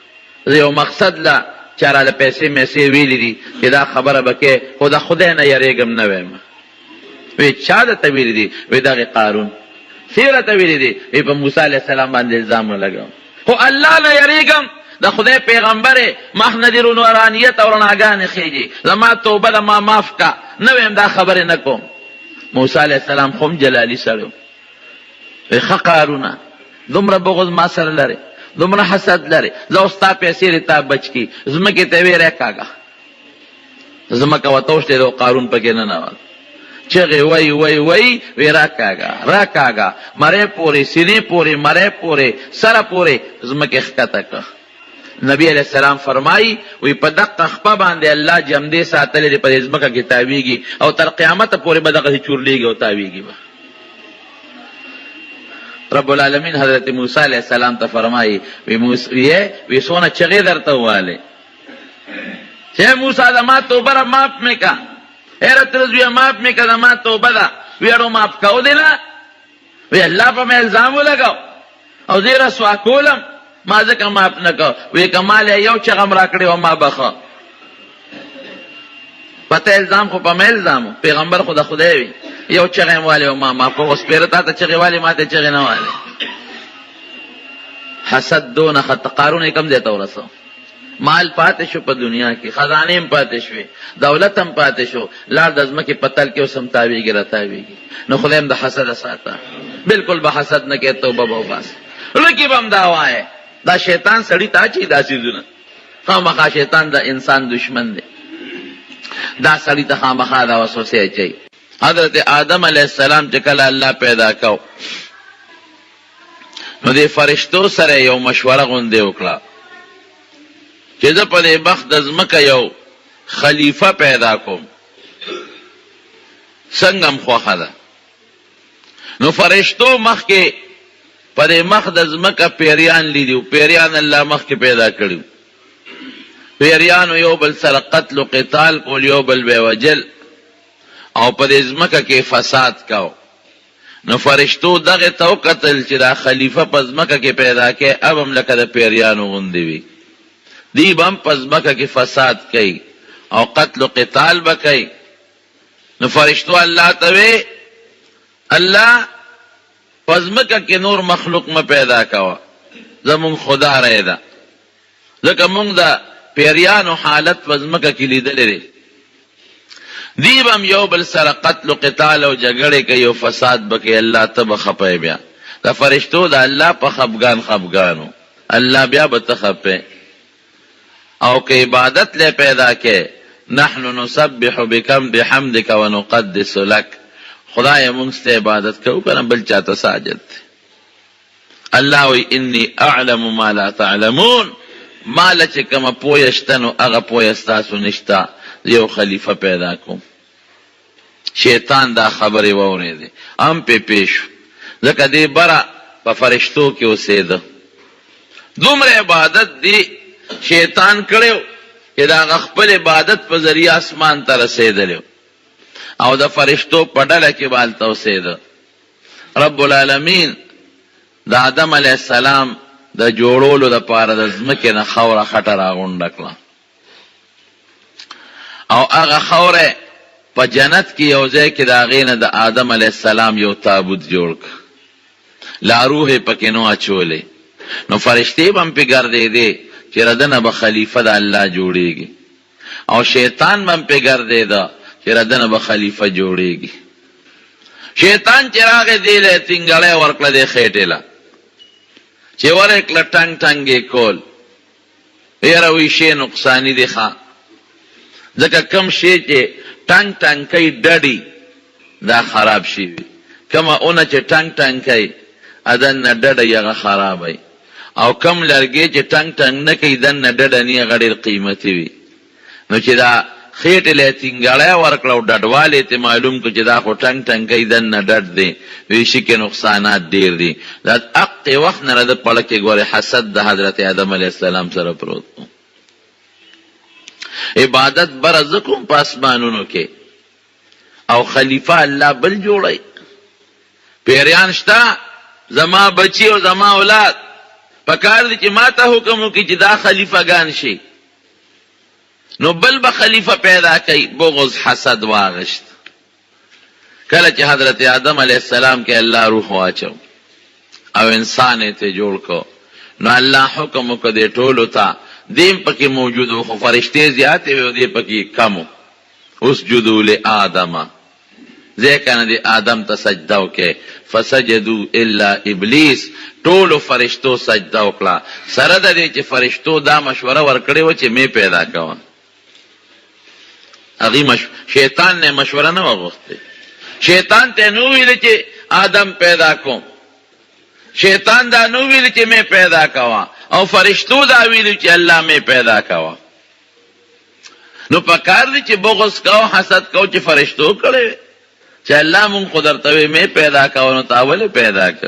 زه یو مقصد له چا راله پیسې میسې ویلي دي چې دا خبره به کې، خو د خدای نه یریږم نه وایم. وی چا درته ویلي دي؟ وی دغې قارون. څه راته ویلي دي؟ وی په موسی علیہ السلام باندې الزام ولګوم، خو الله نه یریږم، د خدای پیغمبر مخ نه دې نورانیت او رڼاګانې خیږي، زما توبه ده ما معاف کا، نه ویم دا خبرې نه کوم. موسی علیہ السلام خو هم جلالي سړی وی ښه قارونه دومره بغض ما سره لرې، دومره حسد لرې، زه اوس ستا پیسې دې تا بچ کي، ځمکې ته ویې راکاږه. ځمکه ورته وشتېده او قارون پکې ننوت. چغې وی وی وی وی راکاږه راکاږه، مرۍ پورې سینې پورې مرۍ پورې سره پورې ځمکې ښکته کړه. نبی علیہ السلام فرمائی وی په دقه خپه باندې الله جمدې ساتلې دي، په دې ځمکه کې تاویږي او تر قیامته پورې به دغسې چورلیږي او تاویږي به. رب العالمین حضرت موسی علیہ السلام ته فرمائی وی سونه چغې درته ووالې چې موسی زما توبه را معاف مې کا، حیرت رضویه معاف مې کا، زما توبه ده. ویړو معاف کو دی نه؟ وی الله په مې الزام ولګاو او زه یې رسوا کولم، ما ځکه معاف نه کو. وی که ما له یو چغم را کړی و ما بخه. پته الزام خو په مې الزام، پیغمبر خو د خدای وي، یو چغې والی و ما معاف کو. اوس پیره تا ته چغې والی ما ته چغې نه والی. حسد دونه خط. قارون یې کم ځای ته ورسو، مال پاتې شو په دنیا کې، خزانې هم پاتې شوې، دولت هم پاتې شو، لار د ځمکې په تل کې اوس هم تاویږي راتاویږي. نو خدای هم د حسده ساته، بالکل به حسد نه کوې، توبه به وباسې. لکې به هم دا وایې دا شیطان سړي ته اچوي دا څیزونه، خامخا شیطان د انسان دشمن دی، دا سړي ته خامخا دا وسوسې اچوي. حضرت آدم علیہ السلام چې کله الله پیدا کو نو دې فرشتو سره یو مشوره غوندې وکړه چې زه په دې بخت د ځمکه یو خلیفه پیدا کوم، څنګه م خوښه ده. نو فرشتو مخکې په دې مخ د ځمکه پیریان لیدي، پیریان الله مخکې پیدا کړي. پیریانو یو بل سره قتل و قتال کول، یو بل به وجل او په دې ځمکه کې فساد کاو. نو فرشتو دغه ته وکتل چې دا خلیفه په ځمکه کې پیدا کې، اب هم لکه د پیریانو غوندې وي، دی به هم په ځمکه کې فساد کوي او قتل و قتال به کوي. نو فرشتو الله ته وی الله په ځمکه کې نور مخلوق مه پیدا کوه، زمونږ خدا رای ده، ځکه مونږ د پیریانو حالت په ځمکه کې لیدلی دی. دی به هم یو بل سره قتل و قتال او جګړې کوي او فساد به کوي. الله ته به خپی. بیا د فرشتو د الله په خفګانو الله بیا به ته خپی. او که عبادت له پیدا کې نحن نسبح بحمدک ونقدس لک، خدای مونږ ته عبادت کوو کنه بل چاته ساجد. الله وی انی اعلم ما لا تعلمون، مال چې کومه پوهه شته نو هغه پوهه ستاسو نشته، یو خلیفه پیدا کوم. شیطان دا خبرې واورېدې هم پې پیښ شو، ځکه دې بره په فرشتو کې اوسېده. دومره عبادت دی شیطان کړو چې دا خپل عبادت په ذریعه اسمان ته رسېدلی او د فرشتو په ډله کې به هلته اوسېده. رب العالمین د آدم علیه السلام د جوړولو دپاره د ځمکې نه خاوره خټه راغونډه کړه او هغه خاوره په جنت کې یو ځای کې د هغې نه د آدم علیه السلام یو تابوت جوړ کړ، لا روح یې پکې نو اچولی. نو فرشتې به هم پې ګرځېدې چې ردنه به خلیفه د الله جوړیږي، او شیطان به هم پې ګرځېده چې ردنه به خلیفه جوړیږي. شیطان چې راغی دې له تینګړی ورکړه دې خېټې له چې ورکړه ټنګ ټنګ یې کول. یاره وی شی نقصانی دی خواه ځکه کم شی چې ټنګ ټنګ کوي ډډی دا خراب شي وي کمه اونه چې ټنګ ټنګ کوي ادنه ډډی هغه خراب وي او کم لرګی چې ټنګ ټنګ نه کوي دنه ډډه نه هغه ډېر قیمتي وي نو چې دا خېټې له تینګړی ورکړه او ډډوالی ته معلوم کړو چې دا خو ټنګ ټنګ کوي دنه ډډ دی وی شي کې نقصانات ډېر دي دا حق وخت نه د پړه کې ګورې حسد د حضرت آدم علیه السلام سره پروت و عبادت برز کوم په اسمانونو کې او خلیفہ الله بل جوړی پیریان شته زما بچی او زما اولاد پکار دي چې ما ته حکم وکړي چې دا خلیفہ ګان شي نو بل به خلیفہ پیدا کوي بغض حسد واغشت کله چې حضرت آدم علیه السلام کې الله روح واچو او انسان ته جوړ کو نو الله حکم وکړ دې ټولو ته دیم پکې موجود و خو فرشتے زیادې وي دې پکې کم اسجدوا لآدم ځکه دې آدم ته سجده وکړه فسجدوا الا ابلیس ټولو فرشتو سجده وکړه سره د دې چې فرشتو دا مشوره ورکړې و چې مې پیدا کوم هغه شیطان نے مشوره نه وغوښته شیطان ته نو ویل چې آدم پیدا کوم شیطان دا نو ویل چې مې پیدا کوم او فرشتو دا ویل چې الله مې پیدا کوم نو پکار دي چې بغض کو حسد کو چې فرشتو کړي چې الله مون قدرت مې پیدا کوم نو تاول پیدا ک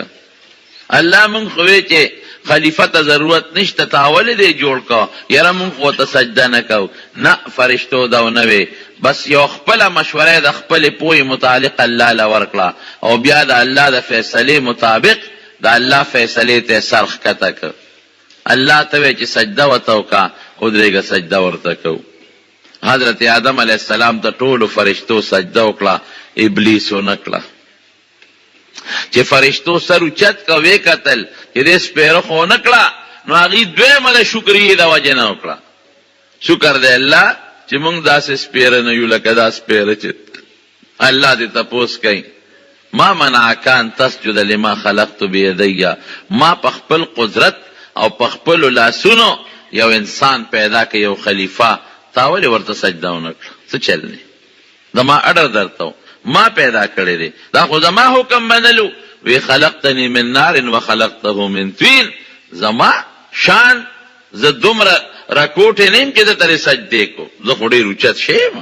الله مون خو چې خلیفہ ته ضرورت نشته تاول دې جوړ کا یاره مون خو ته سجده نه کو نه فرشتو دا نه وي بس یو خپل مشوره د خپل پوی متعلق الله لا ورکړه او بیا د الله د فیصله مطابق د الله فیصله ته سرخ کته ک الله ته چې سجده وتاو کا خودريګه سجده ورته کو حضرت آدم علیہ السلام ته ټول فرشتو سجده وکړه ابلیس ونکړه چې فرشتو سر اوچت کا وې قتل چې دې سپیره خو نکړه نو هغه دویمه د شکرې د وجه نه وکړه شکر دې الله چې موږ داسې سپیره نه یو لکه دا سپیره چې الله دې تاسو کوي ما منعک ان تسجد لما خلقت بيدي ما په خپل قدرت او په خپل لاسونو یو انسان پیدا کړ یو خلیفہ تاول ورته سجده ونکړه څه چلني زما اډر درته ما پیدا کړی دی دا خو زما حکم منلو وی خلقتنی من نار وخلقته من طین زما شان ز دومره راکوټ نیم کې د تر سجده کو زه خو ډیر اوچت شیم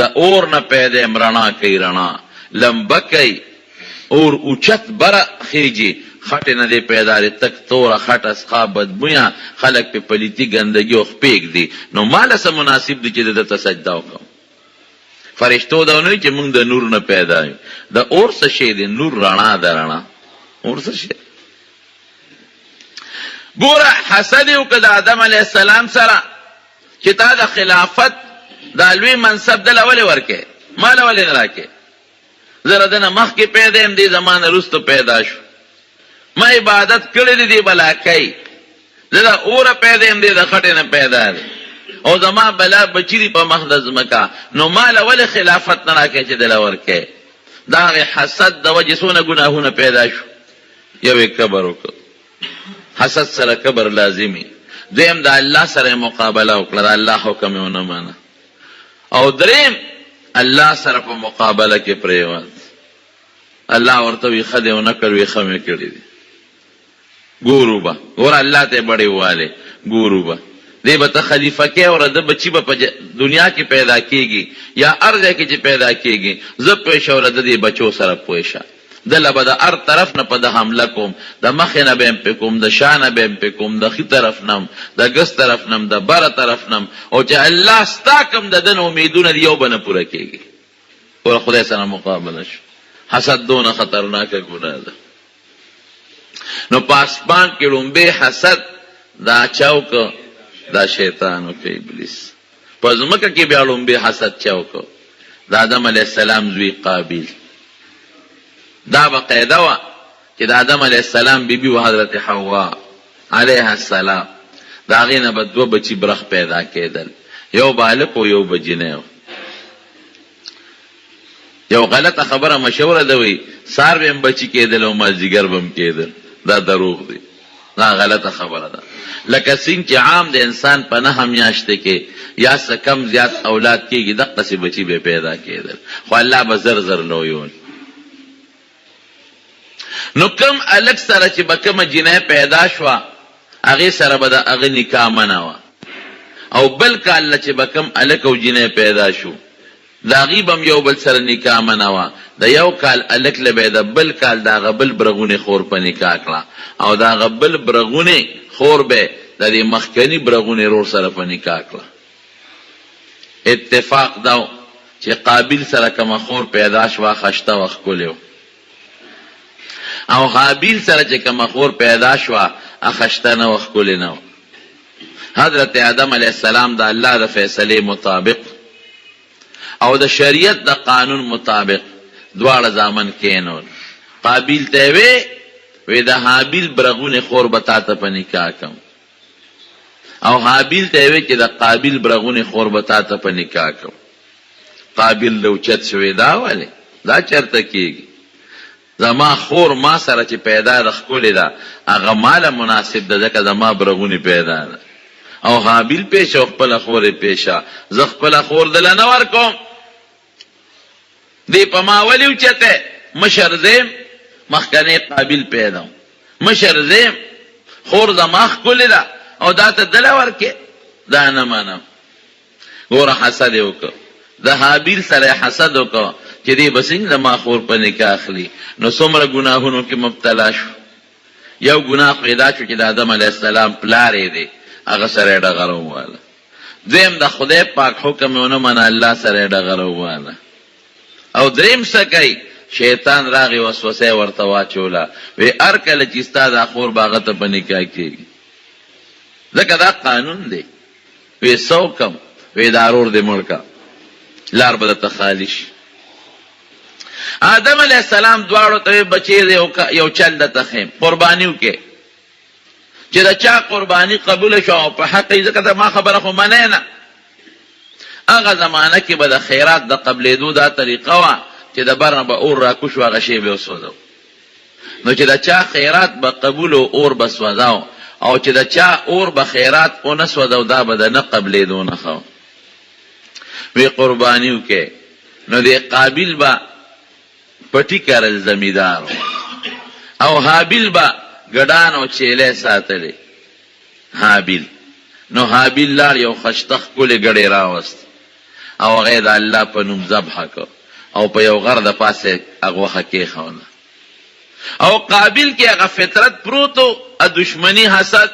دا اور نه پیدا امرانا کوي رڼا لمبکای اور اوچت بر خېږي خټه نه دی پیدا لري تک تور خټه اسخا بدبویا خلق په پلیتی ګندګي او خپېګ دي نو مال سم مناسب دي چې د سجده وکړو فرشتو دا نه چې موږ د نور نه پیدا یو د اور څه شی دی نور رڼا درنا اور څه شی ګوره حسد یو کده آدم علیه السلام سره چې تا د خلافت د لوی منصب د لول ورکه مال ولې نه راکې زره دنه مخ کې پیدا هم دي زمانه رستو پیدا شو ما عبادت کړې دي بلا کوي زره اور پیدا هم دي د خټه نه پیدا دي او زما بلا بچی په مخدز مکا نو مال ول خلافت نه راکې چې دل ورکه دا حسد د وجه سونه ګناهونه پیدا شو یو کبر وکړه حسد سره کبر لازمی دویم د الله سره مقابله وکړه الله حکم یې نه مانه او دریم الله سره په مقابله کې پریوات الله ورته وی خدای و نه کړوي خمه کړی دي ګورو با ور الله ته بڑے والے ګورو با دې به خلیفہ کې اور د بچی په دنیا کې پیدا کیږي یا ارزه کې چې پیدا کیږي زه په شاور د دې بچو سره پوښه دله به د ار طرف نه په د حمله کوم د مخ نه به په کوم د شان به په کوم د خي طرف نم د ګس طرف نم د بر طرف نم او چې الله ستاکم د دن امیدونه دیو بنه پوره کیږي او خدای سره مقابله شو حسد دونه خطرناک ګناه ده نو پاسمان کې لومبه حسد دا چاوک دا شیطان او ابلیس پس مکه کې بیا لومبه حسد چاوک د آدم علی السلام زوی قابیل دا بقیده وا چې د آدم علیه السلام بیبي او حضرت حوا علیه السلام دا غینه به دوه بچی برخ پیدا کېدل یو بالغ او یو بجنه یو غلطه خبره مشوره ده وی سار به بچی کېدل او مازیګر بم کېدل دا دروغ دی دا غلطه خبره ده. لکه څنګه چې عام د انسان په 9 میاشتې کې یا څه کم زیات اولاد کېږي دقسې بچي به پیدا کېدل، خو الله به زر زر لویون. نو کم الک سره چې به کومه جنۍ پیدا شوه هغې سره به د هغه نکاح منع وه، او بل کال چې به کوم الک او جنۍ پیدا شو د هغې به هم یو بل سره نکاح منع وه. د یو کال الک له به د بل کال د هغه بل برغونې خور په نکاح کړه، او د هغه بل برغونې خور به د دې مخکني برغونې رور سره په نکاح کړه. اتفاق دا چې قابل سره کومه خور پیدا شوه خشته و ښکلې و، او حابیل سره چې کومه خور پیدا شوه خشته نه و ښکلې نه و. حضرت آدم علیه السلام د الله د فیصلې مطابق او د شریعت د قانون مطابق دواړه زامن کېنول. قابیل ته وی د حابیل برغونې خور به تا ته په نکاح کم، او حابیل ته وی چې د قابیل برغونې خور به تا ته په نکاح کم. قابیل لوچت شوی دا ولې دا چرته کېږي؟ زما خور ما سره چې پیدا د ښکلې ده هغه ماله مناسب ده ځکه زما برغونې پیدا ده، او حابیل پیشه او خپله خور یې پیشه، زه خپله خور دله نه ورکوم. دی په ما ولې اوچته مشر زیم مخکنی قابل پیدا مشر زیم خور زما ښکلې ده او دا ته دله ورکې، دا نه منم. ګوره حسد یې وکړه، د حابیل سره حسد وکړه چې دی به څنګه زما خور په نکاح اخلي. نو څومره ګناهونو کې مبتلا شو. یو ګناه پیدا شو چې د آدم علیه السلام پلار یې دی هغه سره یې ډغره وواله. دویم د خدای پاک حکم یې ونه منه الله سره یې ډغره وواله. او دریم څه کوي؟ شیطان راغی وسوسه ورته واچوله، وی هر کله چې ستا دا خور به هغه ته په نکاح کېږي، ځکه دا قانون دی. وی څه وکم؟ وی دا رور دې مړ که لار به درته خالي شي. آدم علیه السلام دواړو ته بچې یو چل درته ښیم قرباني وکړې چې د چا قرباني قبوله شو او په حق یې، ځکه ما خبره خو منې نه. هغه زمانه کې به د خیرات د قبلېدو دا طریقه وه چې د بر نه به اور راکوش و هغه شی به وسوځو. نو چې د چا خیرات به قبول و اور به سوځاو، او چې د چا اور به خیرات ونه سوځو دا به د نه قبلېدو نښه. وی قرباني وکړې. نو د قابل به پټي کرل زمیدار او حابیل به ګډان او چیلې ساتلې. حابیل نو حابیل لار یو خشته ښکلې ګډې راوست او هغه د الله په نوم ذبحه کړ او په یو غر د پاسه هغه غوښه کېښوله. او قابل کې هغه فطرت پروت و، دشمني حسد،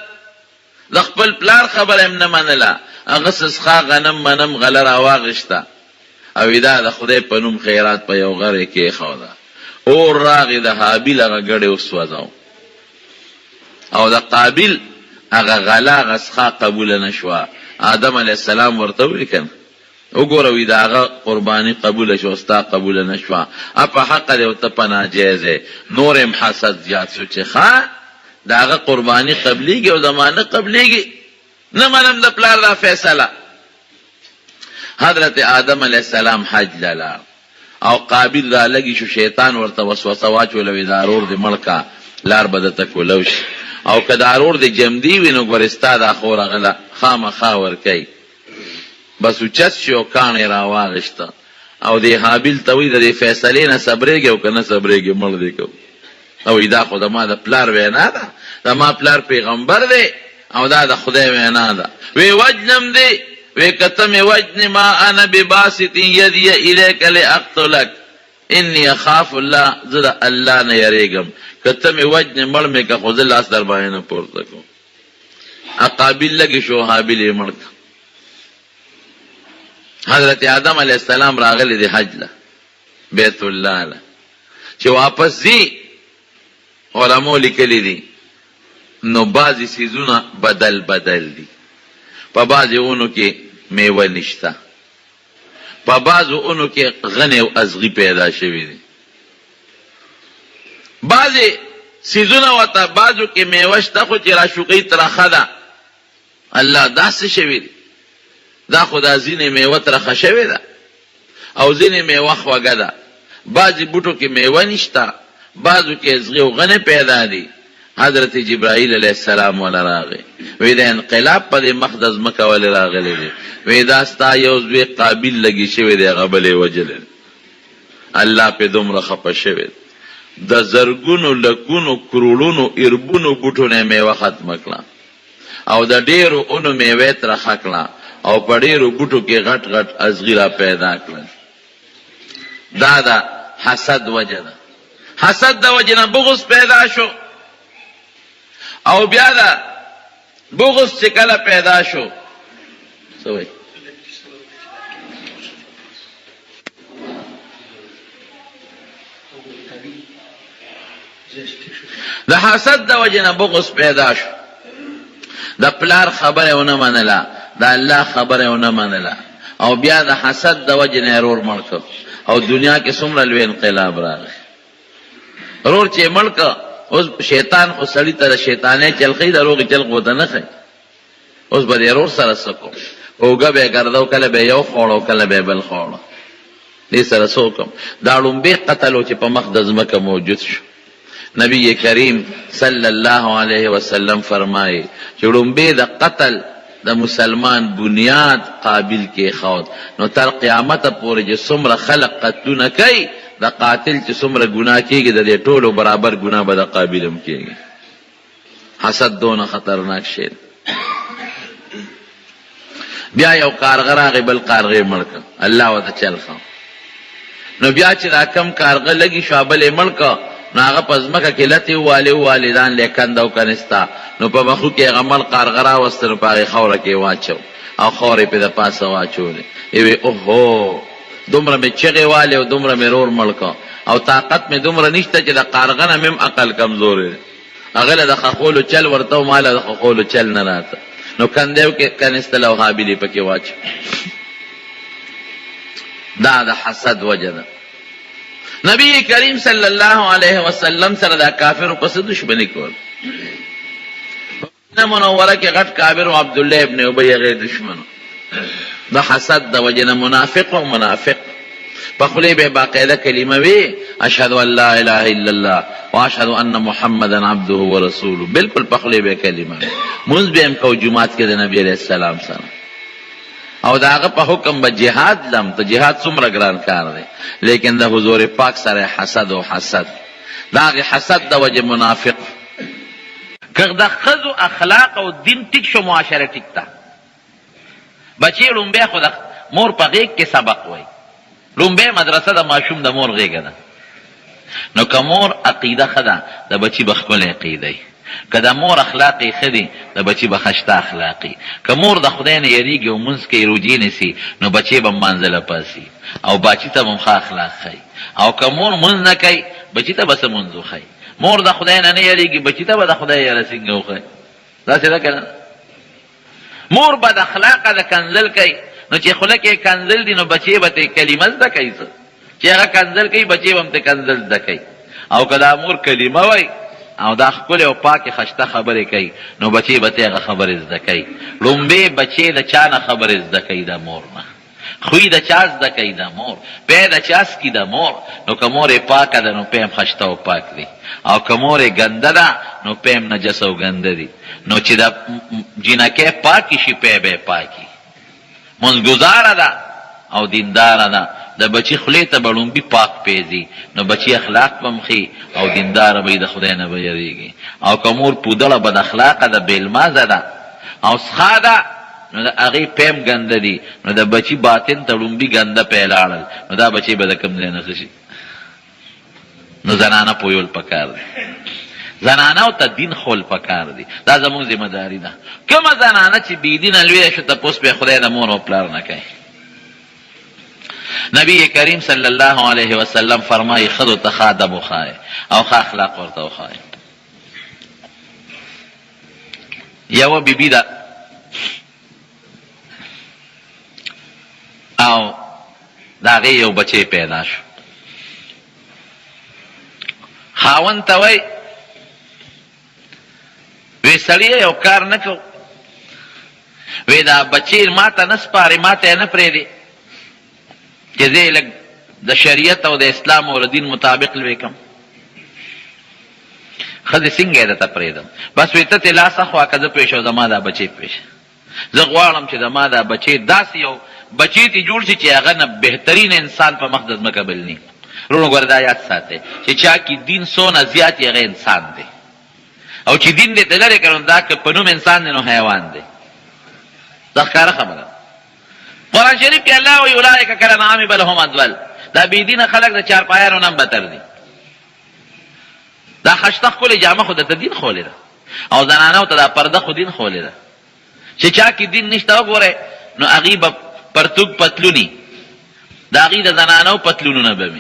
د خپل پلار خبره هم نه منله، هغه سسخا غنم منم غله راواغېسته او دا د خدای په نوم خیرات په یو غر یې کېښوده. اور راغی د حابیل هغه ګډې وسوځاو، او د قابل هغه غله هغه سخا قبوله نه شوه. آدم علیه السلام ورته وویل که نه وګوره وی د هغه قرباني قبوله شوه ستا قبوله نه شوه، په حقه دی ورته په ناجایز دی. نور هم حسد زیات شو چې ښه د هغه قرباني قبلیږي او زما نه قبلیږي، نه منم د پلار دا فیصله. حضرت آدم علیه السلام حج لاله او قابل را لګي شو، شیطان ورته وسوسه واچوله وی دا رور دې مړ که لار به درته کولو شي، او که دا رور دې جمدي وي نو ګورې ستا دا خور هغه خامخا ورکوي. بس اوچت شي او کاڼې راواغېسته او دې حابیل ته وایي د دې فیصلې نه صبرېږي او که نه صبرېږي مړ دې کوو. او دا خو د ما د پلار وینا ده، د ما پلار پیغمبر دی او دا د خدای وینا ده. وی وجنم دی، وی کته مې وجنې ما انا بباسط یدی الیک لاقتلک انی اخاف الله، زه د الله نه یریږم، کته مې وجنې مړ مې که خو زه لاس در باندې نه پورته کوم. قابل لګې شو حابل یې مړ که. حضرت آدم علیه السلام راغلی دی حج له بیت الله له، چې واپس ځي علماء لیکلی دي نو بعضې څیزونه بدل بدل دي. په بعضې اونو کې میوه نشته، په بعضو اونو کې غنې او ازغي پیدا شوي دي. بعضې څیزونه ورته بعضو کې میوه شته خو چې راشوقي ترخه ده، الله داسې شوي دي. دا خو دا ځینې میوه ترخه شوې ده او ځینې میوه خوږه ده. بعضې بوټو کې میوه نشته، بعضو کې ازغي او غنې پیدا دي، حضرت جبرائیل علیہ السلام ولا راغی وی دا انقلاب پا دی مقدس مکہ ولی راغلی دی وی دا ستا یوزوی قابل لگی شوی دی غبل وجل اللہ پی دومره خپه شوی دا زرگونو لکونو کرولونو اربونو بوټو نه میوه ختم کړه او دا ډیرو اونو میوه تر خکړه او په ډیرو بوټو کې غټ غټ ازغیرا پیدا کړل دا حسد وجه ده حسد د وجه نه بغض پیدا شو او بیا دا بغض چې کله پیدا شو سوی د حسد د وجه نه بغض پیدا شو د پلار خبره ونه منله د الله خبره ونه منله او بیا د حسد د وجه نه رور مړ کړ او دنیا کې څومره لوی انقلاب راغی رور چې مړ کړ اوس شیطان خو سړی ته شیطانه چلخی د روغ چل غوته نه خي اوس به رور سره سکو اوګه به ګرځاو کله به یو خوړو کله به بل خوړو دې سره سوکم دا لومبه قتل چې په مقدس مکه موجود شو نبی کریم صلی الله علیه وسلم فرمایي چې لومبه د قتل د مسلمان بنیاد قابل کې خود نو تر قیامت پورې چې څومره خلق قتلونه کوي د قاتل چې څومره ګناه کېږي د دې ټولو برابر ګناه به د قابل هم کېږي حسد دونه خطرناک شی بیا یو کارغه راغی بل کارغه مړ کړ الله ورته چل ښه نو بیا چې دا کم کارغه لګي شو بل یې مړ کړ نو هغه په ځمکه کې لتې ووالې والدان لیکنده او کنستا نو په مخو کې هغه مړ کارغه راوسته نو په هغې خوره کې واچو او خورې پې د پاسه واچولې وی اوهو دومره مې چغې والې او دومره مې رور مړ کړ او طاقت مې دومره نشته چې د کارغه نه مې هم عقل کمزور دی هغه له د خخولو چل ورته و ما له د خخولو چل نه راته نو کندیو کې کنستل او حابل یې پکې واچو دا د حسد وجه ده نبی کریم صلی الله علیه وسلم سره دا کافر پس دشمنی کول نه منوره کې غټ کافر او عبد الله ابن ابی غیر دشمن دا حسد د وجه منافق او منافق په خله به باقاعده کلمه وی اشهد ان لا اله الا الله واشهد ان محمدا عبده ورسوله بالکل په خله به کلمه منځ به هم کو جمعات کې د نبی علیہ السلام سره او داغه په حکم به جهاد لم ته جهاد څومره ګران کار دی لیکن د حضور پاک سره حسد او حسد داغه حسد د وجه منافق که د خذ اخلاق او دین ټیک شو معاشره ټیک تا بچی لومبه خو د مور په غیږ کې سبق وای لومبه مدرسه د ماشوم د مور غیږه ده نو که مور عقیده خدا د بچی بخکل عقیده که د مور اخلاقی خدي د بچی بخشته اخلاقی که مور د خدای نه یریږي او منځ کې روجي نسی نو بچی به منزله پاسي او بچی ته هم اخلاق خي او که مور منځ نه کوي بچی ته بس منځو خي مور د خدای نه یریږي بچی ته به د خدای یاره څنګه خي دا څه ده کنه مور بد اخلاقه د کنزل کوي نو چې خله کې کنزل دي نو بچی به ته کلمه زده کوي چې هغه کنزل کوي بچی به هم ته کنزل زده کوي او کله مور کلمه وای او دا خپل او پاکه خشته خبره کوي نو بچی به ته خبره زده کوي لومبه بچی د چانه خبره زده کوي د مور نه خوې د چا زده کوي د مور په د چاس کی د مور نو کومه پاکه ده نو پم خشته او پاک دي او کومه ګنده ده نو پم نجس او ګنده دي نو چې د جنکه پاکی شي په به پاکی منګزار ده او دیندار ده د بچی خلی ته بلومبي پاک پیزي نو بچی اخلاق بمخي او دیندار به د خدای نه ویریږي او کومور پودله بد اخلاقه ده بیلمازه ده او سخاده نو د هغه پم ګنده دي نو د بچی باطن ته لومبي ګنده پیلاړل نو دا بچی به د کم نه شي نو زنانه پویول پکار دي زنانه او ته دین خول پکار دي دا زموږ ذمہ داری ده کومه زنانه چې بی دین لوي شو ته پوس به خدای د مور او پلار نه کوي نبی کریم صلی الله علیه وسلم فرمایي خذ تخادم خای او خ اخلاق ورته خای یو بیبی دا او داغه یو بچی پیدا شو خاون ته وای وی سړی یو کار نکو وی دا بچی ماته نسپاري ماته نه پریدي چې زه لږ د شریعت او د اسلام او د دین مطابق لوي کوم خدای څنګه ده ته پریدم بس ویته ته لاس خو کده پېښو زما دا بچي پېښ زه غواړم چې زما دا بچي داسې یو بچي ته جوړ شي چې هغه نه بهترین انسان په مقدس مقابل ني ورونو ګوردا یاد ساتي چې چا کې دین سونه زیات یې انسان دی او چې دین دې دلته کړون دا که په نوم انسان نه حیوان دی دا ښکاره خبره قرآن شریف کې الله وی اولئک کالانعام بل هم اضل دا بی دین خلق د چار پایانو نم بتر دي دا خشتخ کلی جامه خود ته دین خولې ده او زنانو ته دا پرده خود دین خولې ده چې چا کې دین نشته وګوره نو هغه پرتوک پتلونی دا هغه د زنانو پتلونونه به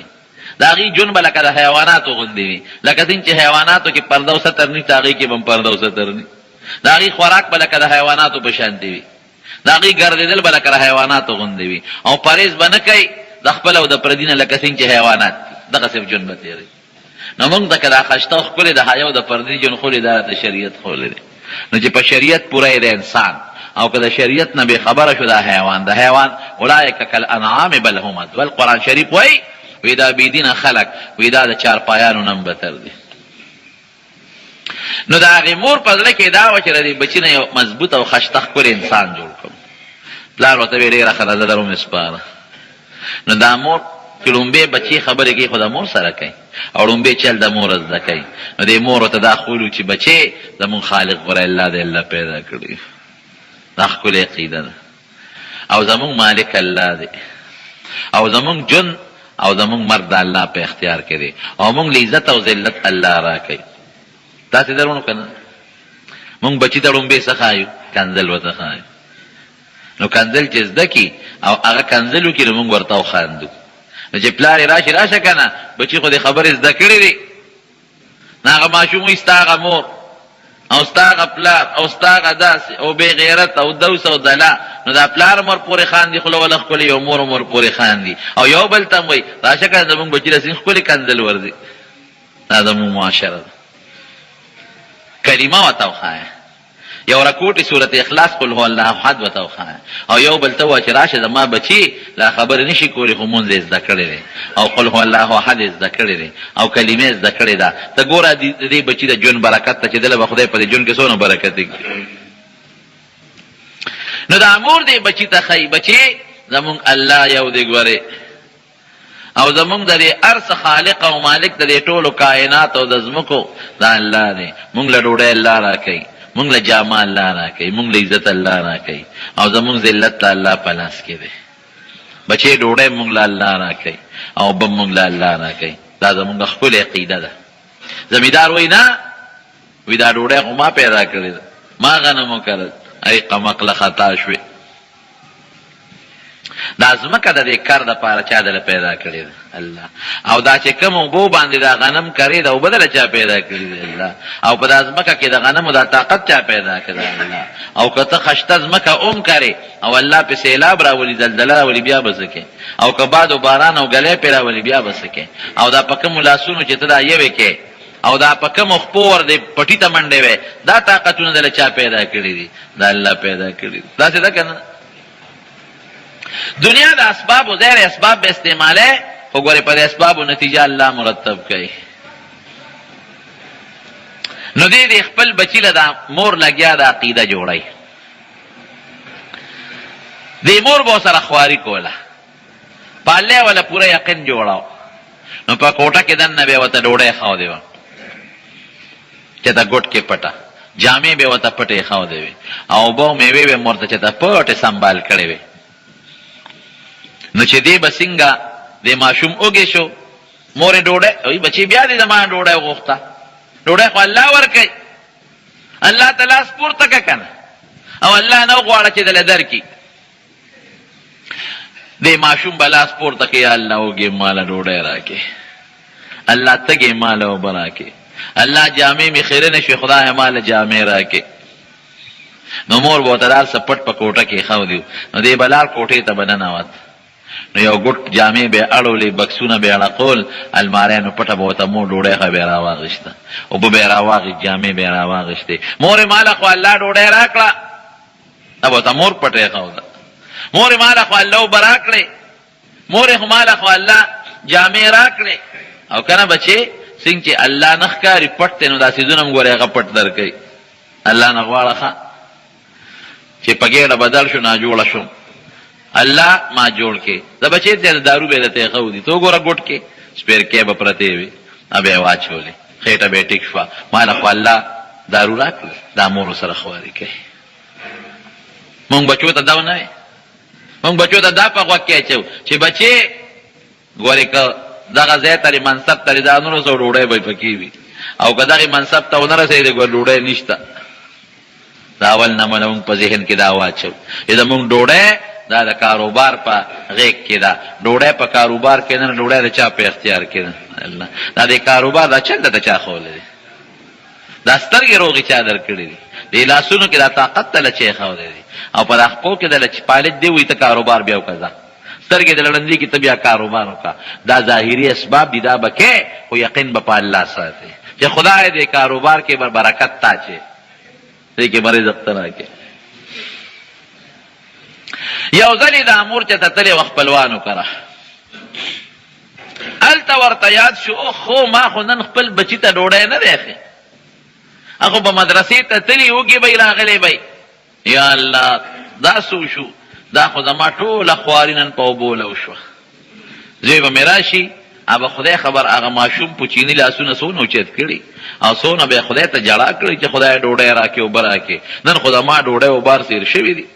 دا هغه جون بلکه د حیواناتو غوندې وي لکه څنګه چې حیواناتو کې پرده او ستر نه تاغي کې بم پرده او ستر نه دا هغه خوراک بلکه د حیواناتو په شان دی دا هغه ګرځیدل بلکه د حیواناتو غوندې وي او پرهیز بنه کوي د خپل او د پردینه لکه څنګه چې حیوانات دغه صرف جون به تیری نو موږ د کله خشته خپل د حیا او د پردی جون خولې د شریعت خولې نو چې په شریعت پوره دی انسان او که د شریعت نه به خبره شو د حیوان اولئک کالانعام بل هم اضل قرآن شریف وای وی دا بيدینه خلق وی دا د چار پایانو نم بتر دي نو دا هغه مور په ځل کې دا و چې ردی بچینه یو مضبوط او خشتخ کول انسان جوړ کړ پلار ورته ډیره خدای درو مسپاره نو دا مور کلمبه بچی خبره کې خدا مور سره کوي او لومبه چل د مور زده کوي نو د مور ته دا خولو چې بچي زمون خالق غره الله دې الله پیدا کړی دا خپل عقیده ده او زمون مالک الله دی او زمون جن او زمون مرد الله په اختیار کې دی او مونږ عزت او ذلت الله راکړي تاسو درونو کنه مونږ بچی ته لومبه څخایو کنزل وته خایو نو کنزل چې زده کی او هغه کنزلو کې مونږ ورته خواندو چې پلار راشه کنه بچی خو دې خبرې زده کړې دي ناغه ماشوم استاغه مور او استاغه پلار او استاغه داس او بے غیرت او دوس او دلا نو دا پلار مور پورې خان دي خلو ولخ کلی او مور پورې خان دي او یو بل تم وي راشه کنه زمونږ بچی رسین خپل کنزل ورزي دا زموږ معاشره کلمه وتوخه یو رکوټي سورۃ اخلاص قل هو الله احد وتوخه او یو بل تو چې راشه زما بچي لا خبر نشي کولی خو مونږ زده کړی او قل هو الله احد زده کړی او کلمې زده کړی دا ته ګوره دې بچي د جون برکت ته چې دله به خدای په دې جون کې سونه برکت کوي نو دا امور دې بچي ته خی بچي زمون الله یو دې ګوره او زمونږ د ارث خالق او مالک د ټولو کائنات او د زمکو دا الله دی مونږ له ډوډۍ الله راکړي مونږ له جامه الله راکړي مونږ له عزت الله راکړي او زمونږ ذلت الله په لاس کې دی بچي ډوډۍ مونږ له الله راکړي او بم مونږ له الله راکړي دا زمونږ خپل عقیده ده زمیدار وای نه وی دا ډوډۍ خو ما پیدا کړې ده ما غنمو کړل ای قمقله خطا شوې دا زمکه د دې کار د پاره چا دل پیدا کړی دی الله او دا چې کوم بو باندې دا غنم کړی دا وبدل چا پیدا کړی دی الله او په زمکه کې د غنمو د طاقت چا پیدا کړی الله او کته خشته زمکه کړی او الله په سیلاب راولي زلزلہ راولي بیا بسکه او که باد او باران او غلې پیرا ولي بیا بسکه او دا پکه ملاسونو چې ته دا یوي کې او دا پکه مخپور دی پټی ته منډه وي دا طاقتونه دل چا پیدا کړی دی دا الله پیدا کړی دا څه ده کنه دنیا د اسباب او غیر اسباب به استعماله وګوره پر اسباب او نتیجه الله مرتب کوي نو دې خپل بچی له دا مور لګیا د عقیده جوړای دې مور به سره خواري کوله پاله ولا پورا یقین جوړاو نو په کوټه کې دنه به وته ډوړې خاو دیو چې دا ګټ کې پټه جامې به وته پټه خاو دی او به میوه به مرته چې دا پټه سنبال کړي وي نو چې دې بسنګا دې ماشوم اوګې شو مور ډوړې وي بچي بیا دې زما ډوړې غوښته ډوړې خو الله ورکي الله تعالی سپورته کنه او الله نو غواړي چې دل درکې دې ماشوم بلا سپورته کې الله اوګې مال ډوړې راکې الله تګې مال او براکې الله جامې می خیره نشي خدای مال جامې راکې نو مور بوتدار سپټ پکوټه کې خاو دیو نو دې بلار کوټه ته بنناوت نو یو ګټ جامې به اړولې بکسونه به اړقول المارانو پټه بوته مو ډوړې خبره راواغشته او به راواغی جامې به راواغشته مور مال خو الله ډوړې راکړه ابو ته مور پټه خاو ده مور مال خو الله براکړي مور خو مال خو الله جامې راکړي او کنه بچي څنګه چې الله نه ښکاري پټ دی نو دا څیزونه هم ګورې هغه پټ درکوي. الله نه غواړه ښه چې په ګېډه بدل شو ناجوړه شو. الله ما جوړ کې د بچې ته دارو به درته یې ښودي تو ګوره ګوټ کې سپېرکې به پرتې وي به یې واچولې خېټه به یې ټیک شوه. ما له خو الله دارو راکړه دا مور سره خواري کوي. مونږ بچو ته دا نه وي مونږ بچو ته دا په غوږ کې اچو چې بچې ګورې که دغه ځای ته منصب ته دا 900 ډوډۍ به پکې وي او که دغې منصب ته ونه رسېدې ګوره ډوډۍ نشته. دا اول نمونه مونږ په ذهن کې دا واچو چې زمونږ ډوډۍ دا د کاروبار په غیږ کې ده. ډوډۍ په کاروبار کې نه ډوډۍ د چا په اختیار کې ده. دا د کاروبار دا چل د چا خولی دی دا سترګې روغې چا درکړي دي د لاسونو کې دا طاقت ته له چی ښودی دی او په دا خپو کې د چې پالت دی وایي ته کاروبار بیا وکړه سترګې د لړندې کې ته بیا کاروبار وکړه. دا ظاهري اسباب دي دا به کې خو یقین به په الله ساتي چې خدای دې کاروبار کې برکت تا چې دې کې به رزق ته راکړي. یو ځلې دا مور چې ته تلې وه خپلوانو کره هلته ورته یاد شو خو ما خو نن خپل بچي ته ډوډۍ نه دی اخی هغه به مدرسې ته تلي وږي به یې راغلی به یا الله دا څو شو دا خو زما ټوله خواري نن په اوبو لو شوه. زوی به مې راشي به خدای خبر هغه ماشوم په چیني لاسونه څونه اوچت کړي او څونه به یې خدای ته جړا کړي چې خدای ډوډۍ راکړي اوبه راکړي. نن خو زما ډوډۍ اوبار سیر شوي دي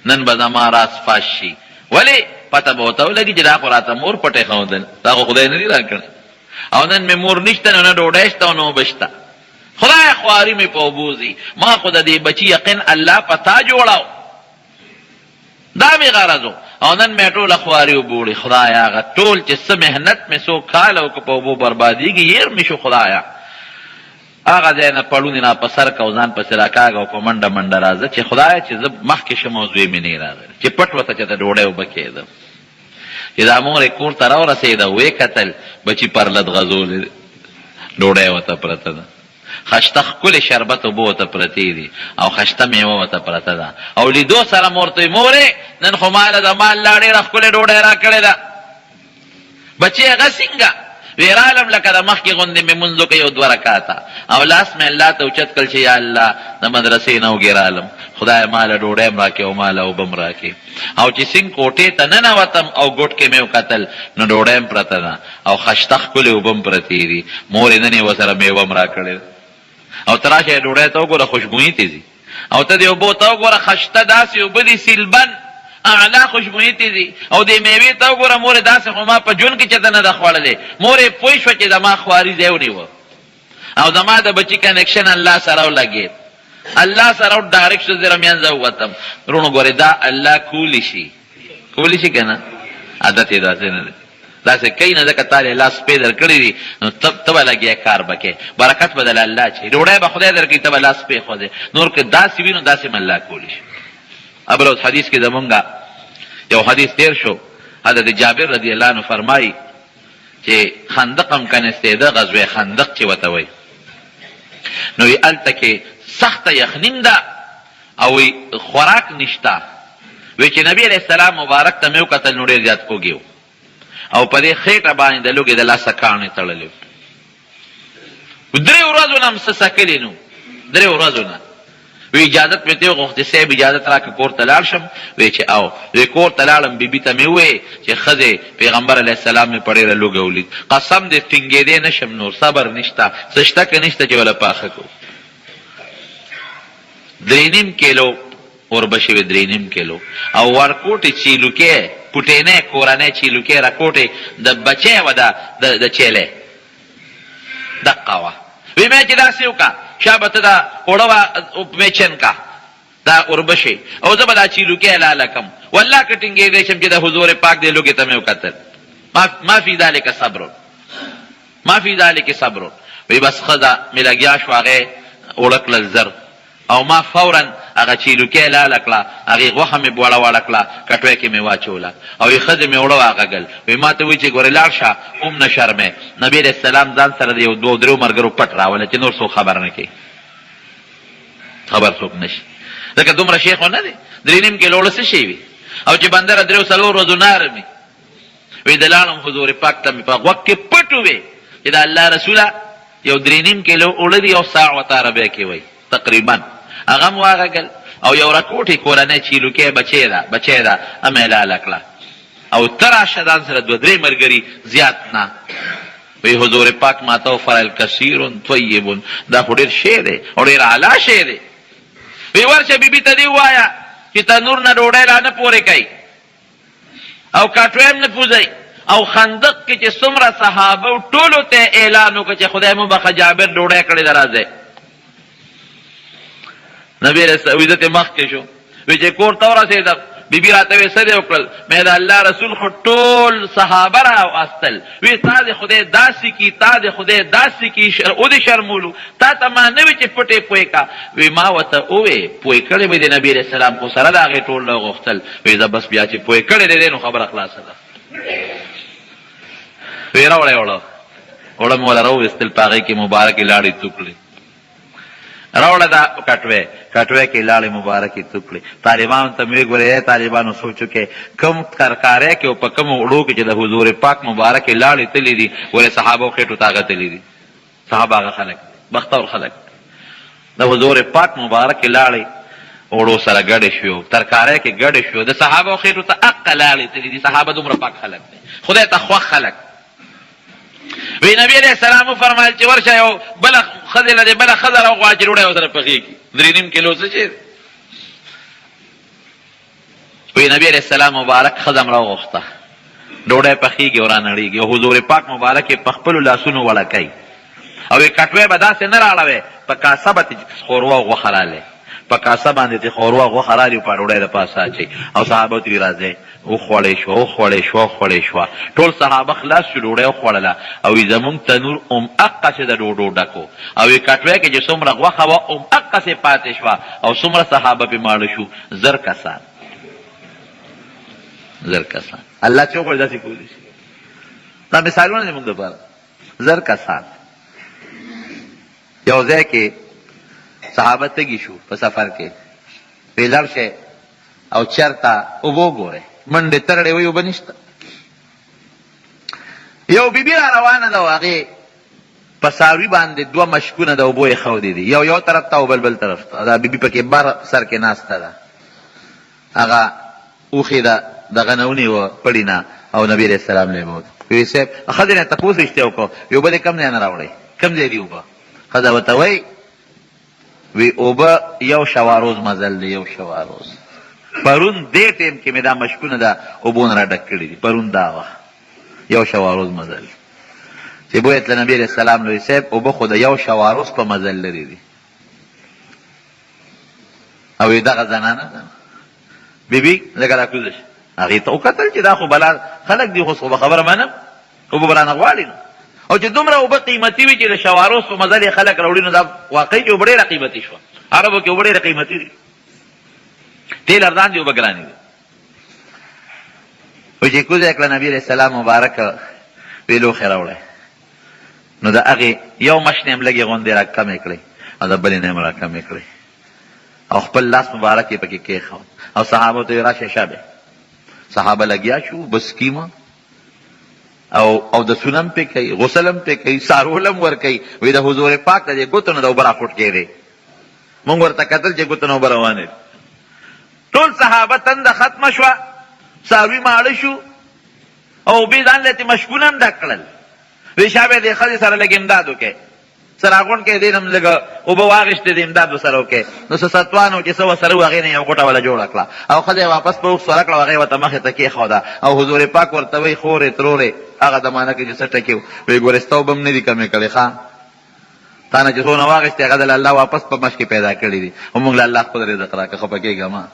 نن به زما راز فاش شي. ولې پته به ورته ولګي چې دا خو راته مور پټې ښودل دا خو خدای نه دي راکړی او نن مې مور نشته نو نه ډوډۍ شته او نه اوبه شته. خدای خواري مې په اوبو ځي ما خو د دې بچي یقین الله په تا جوړاو دا مې غرض و او نن مې ټوله خواري وبوړې. خدایا هغه ټول چې څه محنت مې څو کاله وکړه په اوبو بربادېږي هېر مې شو. خدایا هغه ځای نه پړونې را په سر که او ځان پسې راکاږه او په منډه منډه راځه چې خدایه چې زه مخکې شم او زوی مې نه راغلی چې پټ ورته چې ته ډوډۍ اوبه کېدم چې دا مور یې کور ته راورسېده ویې کتل بچي پر لد غځولې ډوډۍ ورته پرته ده خشته ښکلې شربت اوبه ورته پرتې دي او خشته میوه ورته پرته ده او لیدو سره مور ته مورې نن خو ماله د مال لا ډېره ښکلې ډوډۍ راکړې ده. بچې هغه څنګه ویرالم لکه د مخکې غوندې مې مونځ وکړ یو 2 رکعاته او لاس مې الله ته اوچت کړل چې یا الله د مدرسې نه وګېرالم خدای ماله ډوډۍ هم راکړې او ماله اوبه هم راکړې او چې څنګه کوټې ته ننوتم او ګوټ کې مې وکتل نو ډوډۍ هم پرته ده او خشته ښکلې اوبه هم پرتې دي. مور یې نن یې ورسره میوه هم راکړې او ته راشه ډوډۍ ته وګوره خوشبویي ته ځي او ته دې اوبو ته وګوره خشته داسې اوبه دي سیلبن اعلی خوشبویي ته دي او دې میوې ته وګوره مورې داسې خو ما په ژوند کې چېرته نه ده خوړلې. مورې پوه شوه چې زما خواري ځای ونیوه او زما د بچي کنیکشن الله سره ولګېد الله سره ډایرکټ شو زه رمینځه ووتم. وروڼو ګورې دا الله کولی شي که نه عادت یې داسې نه دی داسې کوي نه ځکه تا لاس پې درکړي دي نو ته به لګیا کار به کوې برکت به دله الله چي ډوډۍ به خدای درکړي ته به لاس پې ښودې نور که داسې وي نو داسې م الله کولی شي. ابل اوس حدیث کې زمونږ یو حدیث تیر شو حضرت جابر رضی الله عنه فرمایي چې خندق هم کنستېده غزوه خندق چې ورته وایي نو وی هلته کې سخته یخنین ده او وی خوراک نشته. وی چې نبی علیه السلام مبارک ته مې وکتل نو ډېر زیات کوږي و او په دې خېټه باندې د لوږې د لاسه کاڼې تړلې و 3 ورځو نه هم څه څکلې نو 3 ورځو نه. وی اجازت مې ته وغوښتې صاحب اجازت راکړه کور ته لاړ شم. وی چې او وی کور ته لاړم بیبي ته مې وویې چې ښځې پیغمبر علیه السلام مې په ډېره لوږه ولید قسم دې ټینګېدی نه شم نور صبر نشته څه شته که نشته چې وله پاخه کړو. 3.5 کیلو اوربشې وې 3.5 کیلو او ورکوټې چیلوکې پټینې کورنۍ چیلوکې راکوټې د بچی وه د چیلې دقه وه. وی مې چې داسې وکړه شابه ته دا اوړه مې چن کا دا اوربشې او زه به دا چیلوکې حلاله کم والله که ټینګېدی شم چې د حضور پاک دې لوږې ته مې وکتل ما فی ذلک صبر. وی بس ښځه مې لګیا شو هغې اوړه کړل زر او ما فورا هغه چیلوکې حلاله کړه هغې غوښه مې وړه وړه کړه کټوۍ کې مې واچوله او یې ښځې مې اوړه واغږل. وی ما ته وایي چې ګورې لاړ شه نه شرمې نبي علیه السلام ځان سره د یو 2-3 ملګرو پټ راوله چې نور څوک خبر نه کوي خبر څوک نه شي ځکه دومره شیخ نه دی 3.5 کیلو اوړه څه شی وي او چې بندره 3-4 ورځو نارمي. وی د لاړم حضور پاک ته مې په غوږ کې پټ ووې چې د الله رسوله یو 3.5 کیلو اوړه دي او ساع ورته عربی کې وایي تقریبا هغه م واغږل او یو رکوټې کورنۍ چیلوکې بچی ده ام یې لاله کړه او ته راشه ځان سره 2-3 ملګري زیات نه وی حضور پاک ماته وفرمایل کثیر طیب دا خو ډېر شی دی او ډېر اعلی شی دی وی ورشه بیبي ته دې ووایه چې تنور نه ډوډۍ را نه پورې کوي او کاټوی هم نه پوځئ او خندق کې چې څومره صحابه ټولو ته اعلان وکړه چې خدای مو بخښه جابر ډوډۍ کړې ده راځئ نبی علیه عزت مخکې شو وی چې کور ته ورسېدم بیبي راته وی څه دې وکړل مې د الله رسول خو ټول صحابه راواستل وی تا د خدای داسې کي تا د خدای داسې کي ودې شرمولو تا ته ما نه وی چې پټې پوی کا وی ما ورته ووې پوی کړې مې د نبي علیه السلام خو سره د هغې ټول غوښتل وی زه بس بیا چې پوی کړې دی نو خبره خلاصه ده وی راوړی اوړه مې وله راوویستل په هغې کې مبارکې لاړې څوکړې راوړه دا کټوی کې لاړې مبارکې څوکړې طالبانو ته مې وګورې طالبانو سوچو کې کم ترکاری کې او په کومو اوړو کې چې د حضور پاک مبارکې لاړې تللي دي ولې صحابو خېټو ته هغه تللي دي صحابه هغه خلک بختور خلک د حضور پاک مبارکې لاړې اوړو سره ګډې شوې ترکاری کې ګډې شوې د صحابو خېټو ته اقه لاړې تللي دي صحابه دومره پاک خلک دي خدای ته خوښ خلک وی نبی علیہ السلام فرمایل چې ورشه یو بله ښځې له دې بله ښځه راوغواړه چې ډوډۍ ورسره پخېږي 3.5 کیلو څه شی وی نبی علیہ السلام مبارک ښځه م راوغوښته ډوډۍ پخېږي او رانړېږي او حضور پاک مبارک یې په خپلو لاسونو وړکوي او یې کټوی به داسې نه راړوی په کاسه به خوروا او غوښه رالی په کاسه باندې چې خوروا غوښه رالي په ډوډۍ د پاسه اچوي او صحابه ترې راځي وخوړې شوه ټول صحابه خلاص شو ډوډۍ وخوړله او زمونږ تنور هغسې د ډوډو ډکو او کټوی کې چې څومره غوښه وه هغسې پاتې شوه او څومره صحابه پې ماړه شو 1000 کسان الله چې وغواړي داسې کولی شي دا مثالونه دي موږ دپاره 1000 کسان یو ځای کې صحابه تږي شو په سفر کې وی لړ شئ او چرته اوبه وګورئ منډې ترړې وی اوبه نشته یو بیبي را روانه ده او هغې په څاروي باندې 2 مشکونه د اوبو یې ښودې دي یو طرف ته او بل طرف ته دا بیبي پکې بر سر کې ناسته ده هغه اوښې ده دغه نه ونیوه پړي نه او نبي علیه السلام له یې ووت وی صاحب ښځې نه تپوس رښتیا وکړو وی اوبه دې کم ځای نه راوړئ کم ځای دي اوبه ښځه ورته وایي وی اوبه یو شواروز مزل دی یو شواروز پرون دې ټیم کې مې دا مشکونه ده اوبو نه را ډک کړي دي پرون دا وه یو شواروز مزل چې بویې تله نبي علیه السلام لوی صاحب اوبه خو د یو شواروز په مزل لري دي او وی دغه زنانه ده بیبي لږه راکوزه شه هغې ته وکتل چې دا خو بلا خلک دي خو به خبره منم اوبه به رانه غواړي نو او چې دومره اوبه قیمتي وي چې د شواروز په مزل یې خلک راوړي نو دا واقعي چې اوبه ډېره قیمتي شوه عربو کې اوبه ډېره قیمتي دي تیل ارزان دي اوبه ګرانې دي وایي چې کوزه یې کړه نبي علیه السلام مبارک وی لوښې راوړی نو د هغې یو مشنې هم لږې غوندې را کمې کړې او د بلې نه هم را کمې کړې او خپل لاس مبارک یې پکې کېښود او صحابو ته یې راشه شابه صحابه لګیا شو بس کیمه او د سنم پې کوي غسلم پې کوي سارولم ور کوي وی د حضور پاک د دې ګوتو نه د اوبه راخوټ کېدی مونږ ورته کتل چې ګوتو نه اوبه روانې ټول صحابه تنده ختمه شوه څاروي ماړه شو او اوبې ځان له تې مشکونه هم ډک کړل وی شابه دې ښځې سره لږ امداد وکړې څراغونډ کې دې نه هم لږه اوبه واخېستې د امداد ورسره وکړې نو څه ستوان و چې څه ورسره و هغې نه یو غوټه وله جوړه کړه او ښځه یې واپس په اوښ سوره کړه هغې ورته مخې ته کېښوده او حضور پاک ورته وایي خورې ترورې هغه زمانه کې چې څه ټکې و وایي ګورې ستا اوبه هم نه دي کمې کړې ښه تا نه چې څونه واخېستې هغه د الله واپس په مشکې پیدا کړي دي او موږ له الله خپل رزق راکړه خفه کېږه مه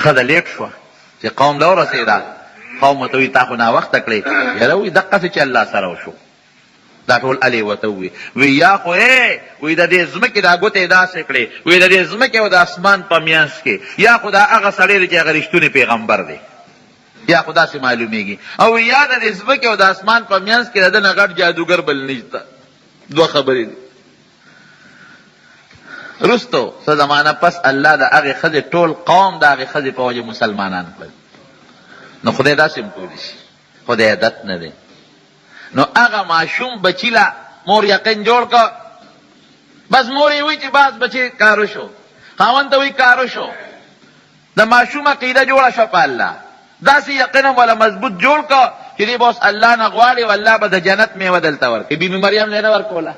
ښځه لیټ شوه چې قوم له ورسېده قوم ورته وایي تا خو ناوخته کړې یاره وایي دقسې چې الله سره وشو دا ټول الې ورته ووایي وایي یا خو وایي د دې ځمکې دا ګوتې داسې کړې وایي د دې ځمکې او د اسمان په میانځ کې یا خو دا هغه سړی دی چې هغه رښتونی پیغمبر دی یا خو داسې معلومیږي او یا د دې ځمکې او د اسمان په میانځ کې د ده نه غټ جادوګر بل نشته 2 خبرې دي رستو څه زمانه پس الله د هغې ښځې ټول قوم د هغې ښځې په وجه مسلمانان کړل نو خدای داسې هم کولی شي خدای عادت نه دی نو هغه ماشوم بچي له مور یقین جوړ کا بس مور یې وی چې باز بچی کارو شو خاوند ته وی کارو شو د ماشوم عقیده جوړه شو په الله داسې یقین ولا مضبوط جوړ کا چې دی بس الله نه غواړي والله به د جنت میوه دلته ورکړي بیبي مریم نه ورکوله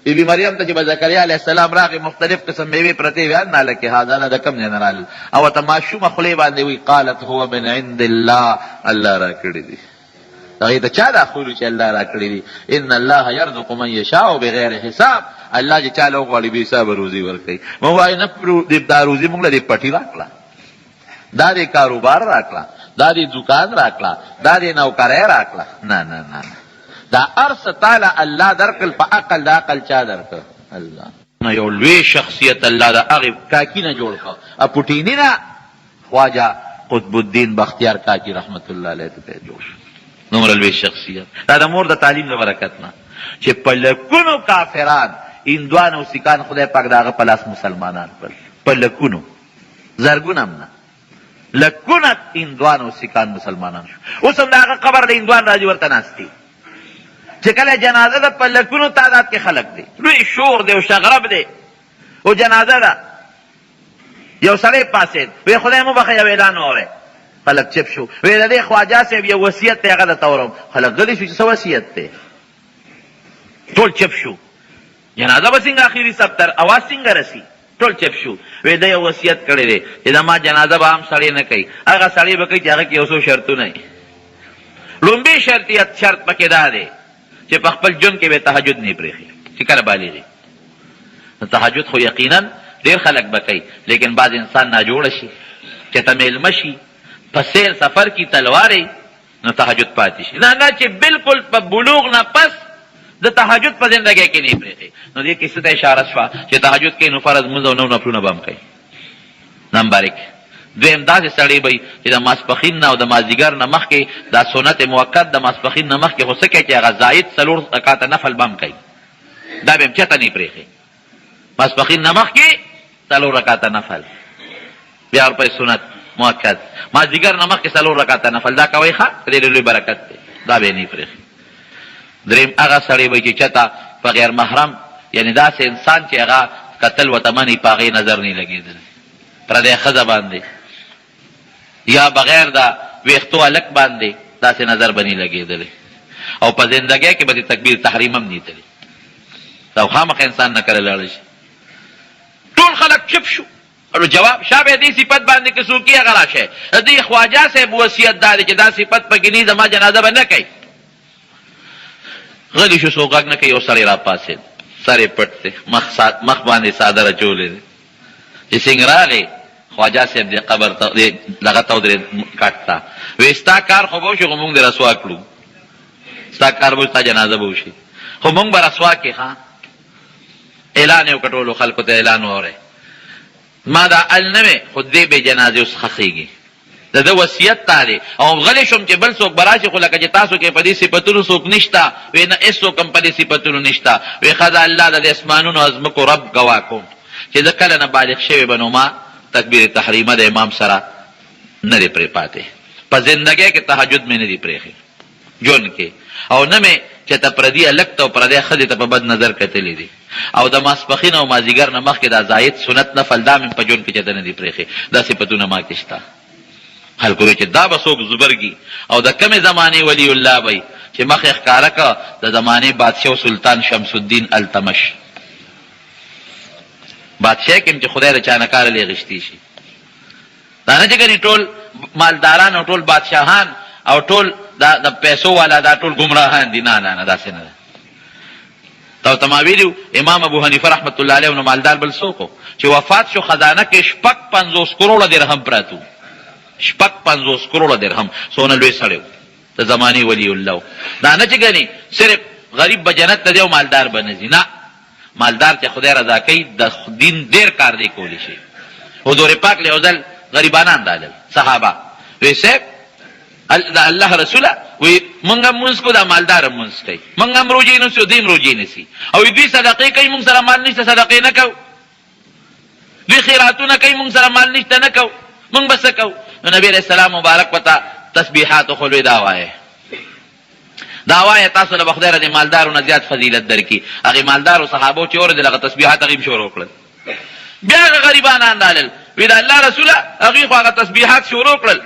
بیبي مریم ته چې زکریا علیه السلام راغی مختلف قسم میوې پرتې وي نه لکه هاذا نه د کم نه رال او ته ماشومه خولې باندې وی قالت هو من عند الله الله را کړی دی هغه ته چا دا خولو چې الله را کړی دی ان الله يرزق من يشاء بغیر حساب الله چې چاله غواړي به حساب روزي ورکړي مو وای نه دې دا روزي موږ له پټي راکړه دا دې کاروبار راکړه دا دې دکان راکړه دا دې نوکرای راکړه نه نه نه دا ارس تعالی الله درکل په عقل دا عقل چا درک الله نه یو لوی شخصیت الله دا هغه کاکی نه جوړ کړ ا پټینی نه خواجه قطب الدین بختیار کاکی رحمت الله علیه ته جوړ نومر لوی شخصیت دا د مور د تعلیم د برکت نه چې په لکونو کافران هندوان او سیکان خدای پاک داغه پلاس مسلمانان په لکونو زرګونم نه لکونه هندوان او سیکان مسلمانان شو اوس هم داغه قبر د هندوان راځي ورته ناستي چې کله جنازه ده په لکونو تعداد کې خلک دی لوی شور دی او شغرب دی او جنازه ده یو سړی پاسید وی خدای مو بخښه یو اعلان واورئ خلک چپ شو وی د دې خواجه صاحب یو وصیت دی هغه درته اورم خلک غلي شو چې څه وصیت دی ټول چپ شو جنازه به څنګه اخري سبتر اواز څنګه رسی ټول چپ شو وی د یو وصیت کړی دی چې د ما جنازه به هم سړی نه کوي هغه سړی به کوي چې هغه کې یو څو شرطونه وي لومبی شرط پکې دا دی چې په خپل ژوند کې به تهجد نه پرېږي چې کله بالغ تهجد خو یقینا ډېر خلک به کوي لیکن بعض انسان ناجوړه شي چې ته میلمه شي په سیر سفر کی تلوارې نو تهجد پاتې شي نه چې بالکل په بلوغ نه پس د تهجد په زندګۍ کې نه پرېږي نو دې کیسه ته اشاره شوه چې تهجد کې نو فرض مونځ او نو نفلونه به هم کوي نمبر 1 دویم داسې سړی به چې د ماسپښین نه او د مازدیګر نه مخکې دا سنت موقت د ماسپښین نه مخکې خو څه کوي چې هغه زاید 4 رکعاته نفل به هم کوي دا به هم چېرته نه پرېښي ماسپښین نه مخکې 4 رکعاته نفل بیا ورپسې سنت موقت مازدیګر نه مخکې 4 رکعاته نفل دا کوئ ښه ډېر لوی برکت دی دا به یې نه پرېښي دریم هغه سړی به چې چېرته په غیر محرم یعنې داسې انسان چې هغه قتل ورته منې په هغې نظر نه لګېدلی پردی ښځه باندې یا بغیر دا ویختو هلک باندې داسې نظر به نه لګېدلی او په زندګۍ کې به د تکبیر تحریم هم نه تلي دا خامخ انسان نه کله لاړه شي ټول خلک چپ شو جواب شابه دې صفت باندې که څوک یې هغه راشه دې خواجه صاحب وصیت دا دی چې دا صفت پکې نه زما جنازه به نه کوي غلی شو څوک غږ نه کوي یو سړی راپاڅېد سر یې پټ دی مخ باندې څادر اچولی دی چې څنګه راغی خواجه صاحب دې قبر ته دغه ته ودرېد کټ ته وایي ستا کار خو به وشي خو مونږ دې رسوا کړو ستا کار به ستا جنازه به وشي خو مونږ به رسوا کړې ښه اعلان یې وکړ ټولو خلکو ته اعلان واورئ ما دا ال نه وې خو دې بې جنازې اوس ښخېږي د ده وصیت تا دی او غلی شوم چې بل څوک به راشي خو لکه چې تاسو کې په دې صفتونو څوک نشته وی نه هېڅ څوک هم په دې صفتونو نشته وی ښه دا الله د اسمانونو او ځمکو رب ګواه کوم چې زه کله نه بالغ شوی به نو ما تکبیر تحریمه د امام سره نه دی پرې پاتې په زندګۍ کې تهجد مې نه دی پرېښی ژوند کې او نه مې چې ته پردي هلک ته او پردی ښځې ته په بد نظر کتلی دي او د ماسپښین او مازدیګر نه مخکې دا زاید سنت نفل دا مې په ژوند کې چې ته نه دی پرېښی دا صفتونه ما کې شته خلکو وی چې دا به څوک زبرګي او د کمې زمانې ولی الله وی چې مخ یې ښکاره که د زمانې بادشاه سلطان شمس الدین التمش بادشاه کې چې خدای د چا نه کار لې غشتي شي دا نه چې ګنې ټول مالداران او ټول بادشاهان او ټول د پیسو والا دا ټول ګمراهان دي نه نه نه داسې نه ده تا ته ما ویلي امام ابو حنیفه رحمت الله علیه نو مالدار بل څوک چې وفات شو خزانه کې 50 کروڑه درهم پراته 50 کروڑه درهم سونه لوی سړی د زمانې ولی الله دا نه چې ګنې صرف غریب به جنت ته دی او مالدار به نه ځي نه مالدار چې خدای رضا کوي د دین ډېر کار دی کولی شي حضور پاک له یو ځل غریبانان رالل صحابه وی صاحب د الله رسوله وی مونږ هم مونځ کو دا مالدار هم مونځ کوي مونږ هم روجې نیسو دوی هم روجې نیسي او دوی صدقې کوي مونږ سره مال نشته صدقې نه کوو دوی خیراتونه کوي مونږ سره مال نشته نه کوو مونږ به څه کوو نو نبی علیه السلام مبارک ورته تسبیحات خو لوی دا وایه دا وایه تاسو له به خدای د مالدارو نه زیات فضیلت درکړي. هغې مالدارو صحابو چې اورېدل هغه تسبیحات هغې شروع کړل. بیا هغه غریبانان رالل وی د الله رسوله هغوی خو هغه تسبیحات شروع کړل،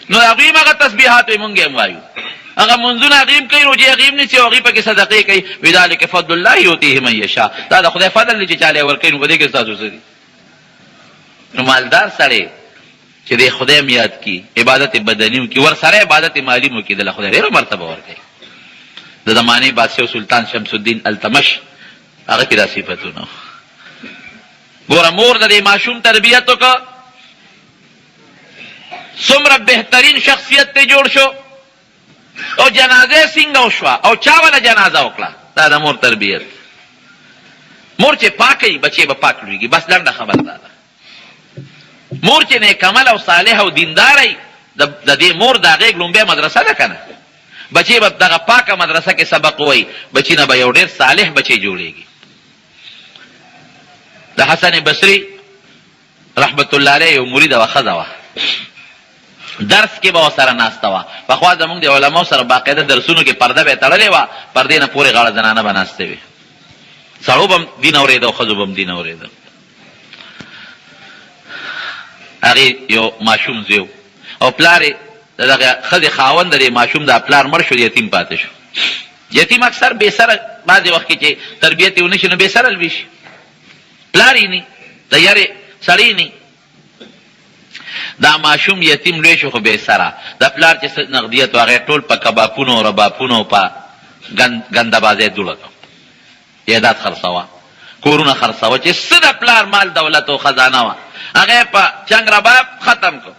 نو هغوی هم هغه تسبیحات وی مونږ هم وایو، هغه منځونه هغې هم کوي، روجې هغې هم نیسي او هغوی پکې صدقې کوي. وی ذلک فضل الله یؤتیه من یشاء، دا د خدای فضل دی چې چا له یې ورکوي، نو په دې کې ستاسو څه دي؟ نو مالدار سړی چې د خدای م یاد کي، عبادت بدني وکړي، ورسره عبادت مالي م وکړي، دله خدای ډېره مرتبه ورکوي. د زمانې بادشاه سلطان شمس الدین التمش هغه کې دا صفتونه. ګوره مور د دې ماشوم تربیت وکړه، څومره بهترین شخصیت ته جوړ شو، او جنازه څنګه وشوه او چا وله جنازه وکړه، دا د مور تربیت. مور چې پاکوي بچې به پاک لویږي، بس لنډه خبره دا ده. مور چې نیک عمل او صالح او دینداری، د دې مور د هغې لومبۍ مدرسه ده که نه، بچې به دغه پاکه مدرسه کې سبق ووایي، بچي نه به یو ډېر صالح بچی جوړېږي. د حسن بصري رحمت الله علیه یو مرید وه، ښځه وه، درس کې به ورسره ناسته وه. پخوا زمونږ د علماو سره باقاعده درسونو کې پرده به یې تړلې وه، پردې نه پورې غاړه زنانه به ناستې وې. سړو به هم دین اورېده او ښځو به هم دین اورېده. هغې یو ماشوم زوی او پلار یې د دغه ښځې خاوند د دې ماشوم دا پلار مړ شو، یتیم پاتې شو. یتیم اکثر بې سره بعضې وخت کې چې تربیت یې ونه شي نو بې سره لوي شي، پلار یې نی، د یارې سړی نی. دا ماشوم یتیم لوی شو خو بې سره، د پلار چې څه نقدیت و هغې ټول په کباپونو او رباپونو او په ګندهبازۍ دوړه کړه، یادات خرڅوه، کورونه خرڅوه، چې څه د پلار مال دولت او خزانه وه هغې په چنګ رباب ختم کړ.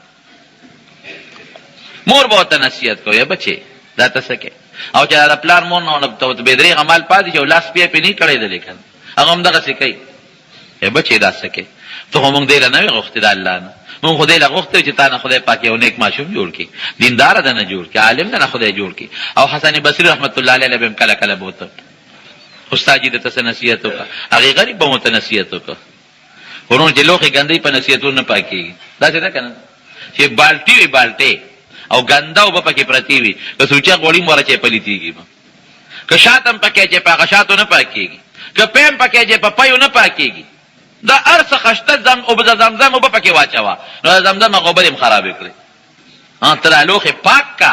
مور به ورته نصیحت کوي، یا بچې دا ته څه کوې، او چې د پلار مور نه بې درېغه مال پاتې شي او لاس پې پې نه کړی دی، لیکن هغه هم دغسې کوي. یا بچې دا څه کوې، ته خو مونږ دی له نه وې غوښتې د الله نه، مونږ خو دی له غوښتې چې تا نه خدای پاک یو نیک ماشوم جوړ کړي، دینداره ده نه جوړ کړي، عالم ده نه خدای جوړ کړي. او حسن بصري رحمت الله علیه به هم کله کله بوته استاد جي درته څه نصیحت وکړه، هغې غریب به ورته نصیحت وکړه. ورونو چې لوښې ګندۍ په نصیحتونو نه پاکېږي، داسې ده که نه چې بالټي وي بالټې او ګنده اوبه پکې پرتې وي، که سوچه غوړي م ورچې پلیتېږي به، که شات هم پکې چې په هغه شاتو نه پاکېږي، که پیم پکې چې په پیو نه پاکېږي. دا هر څه خشته اوبه د زمزم اوبه پکې واچوه، نو د زمزم هغه اوبه دې هم خرابې کړې. ته دا لوښې پاک کا،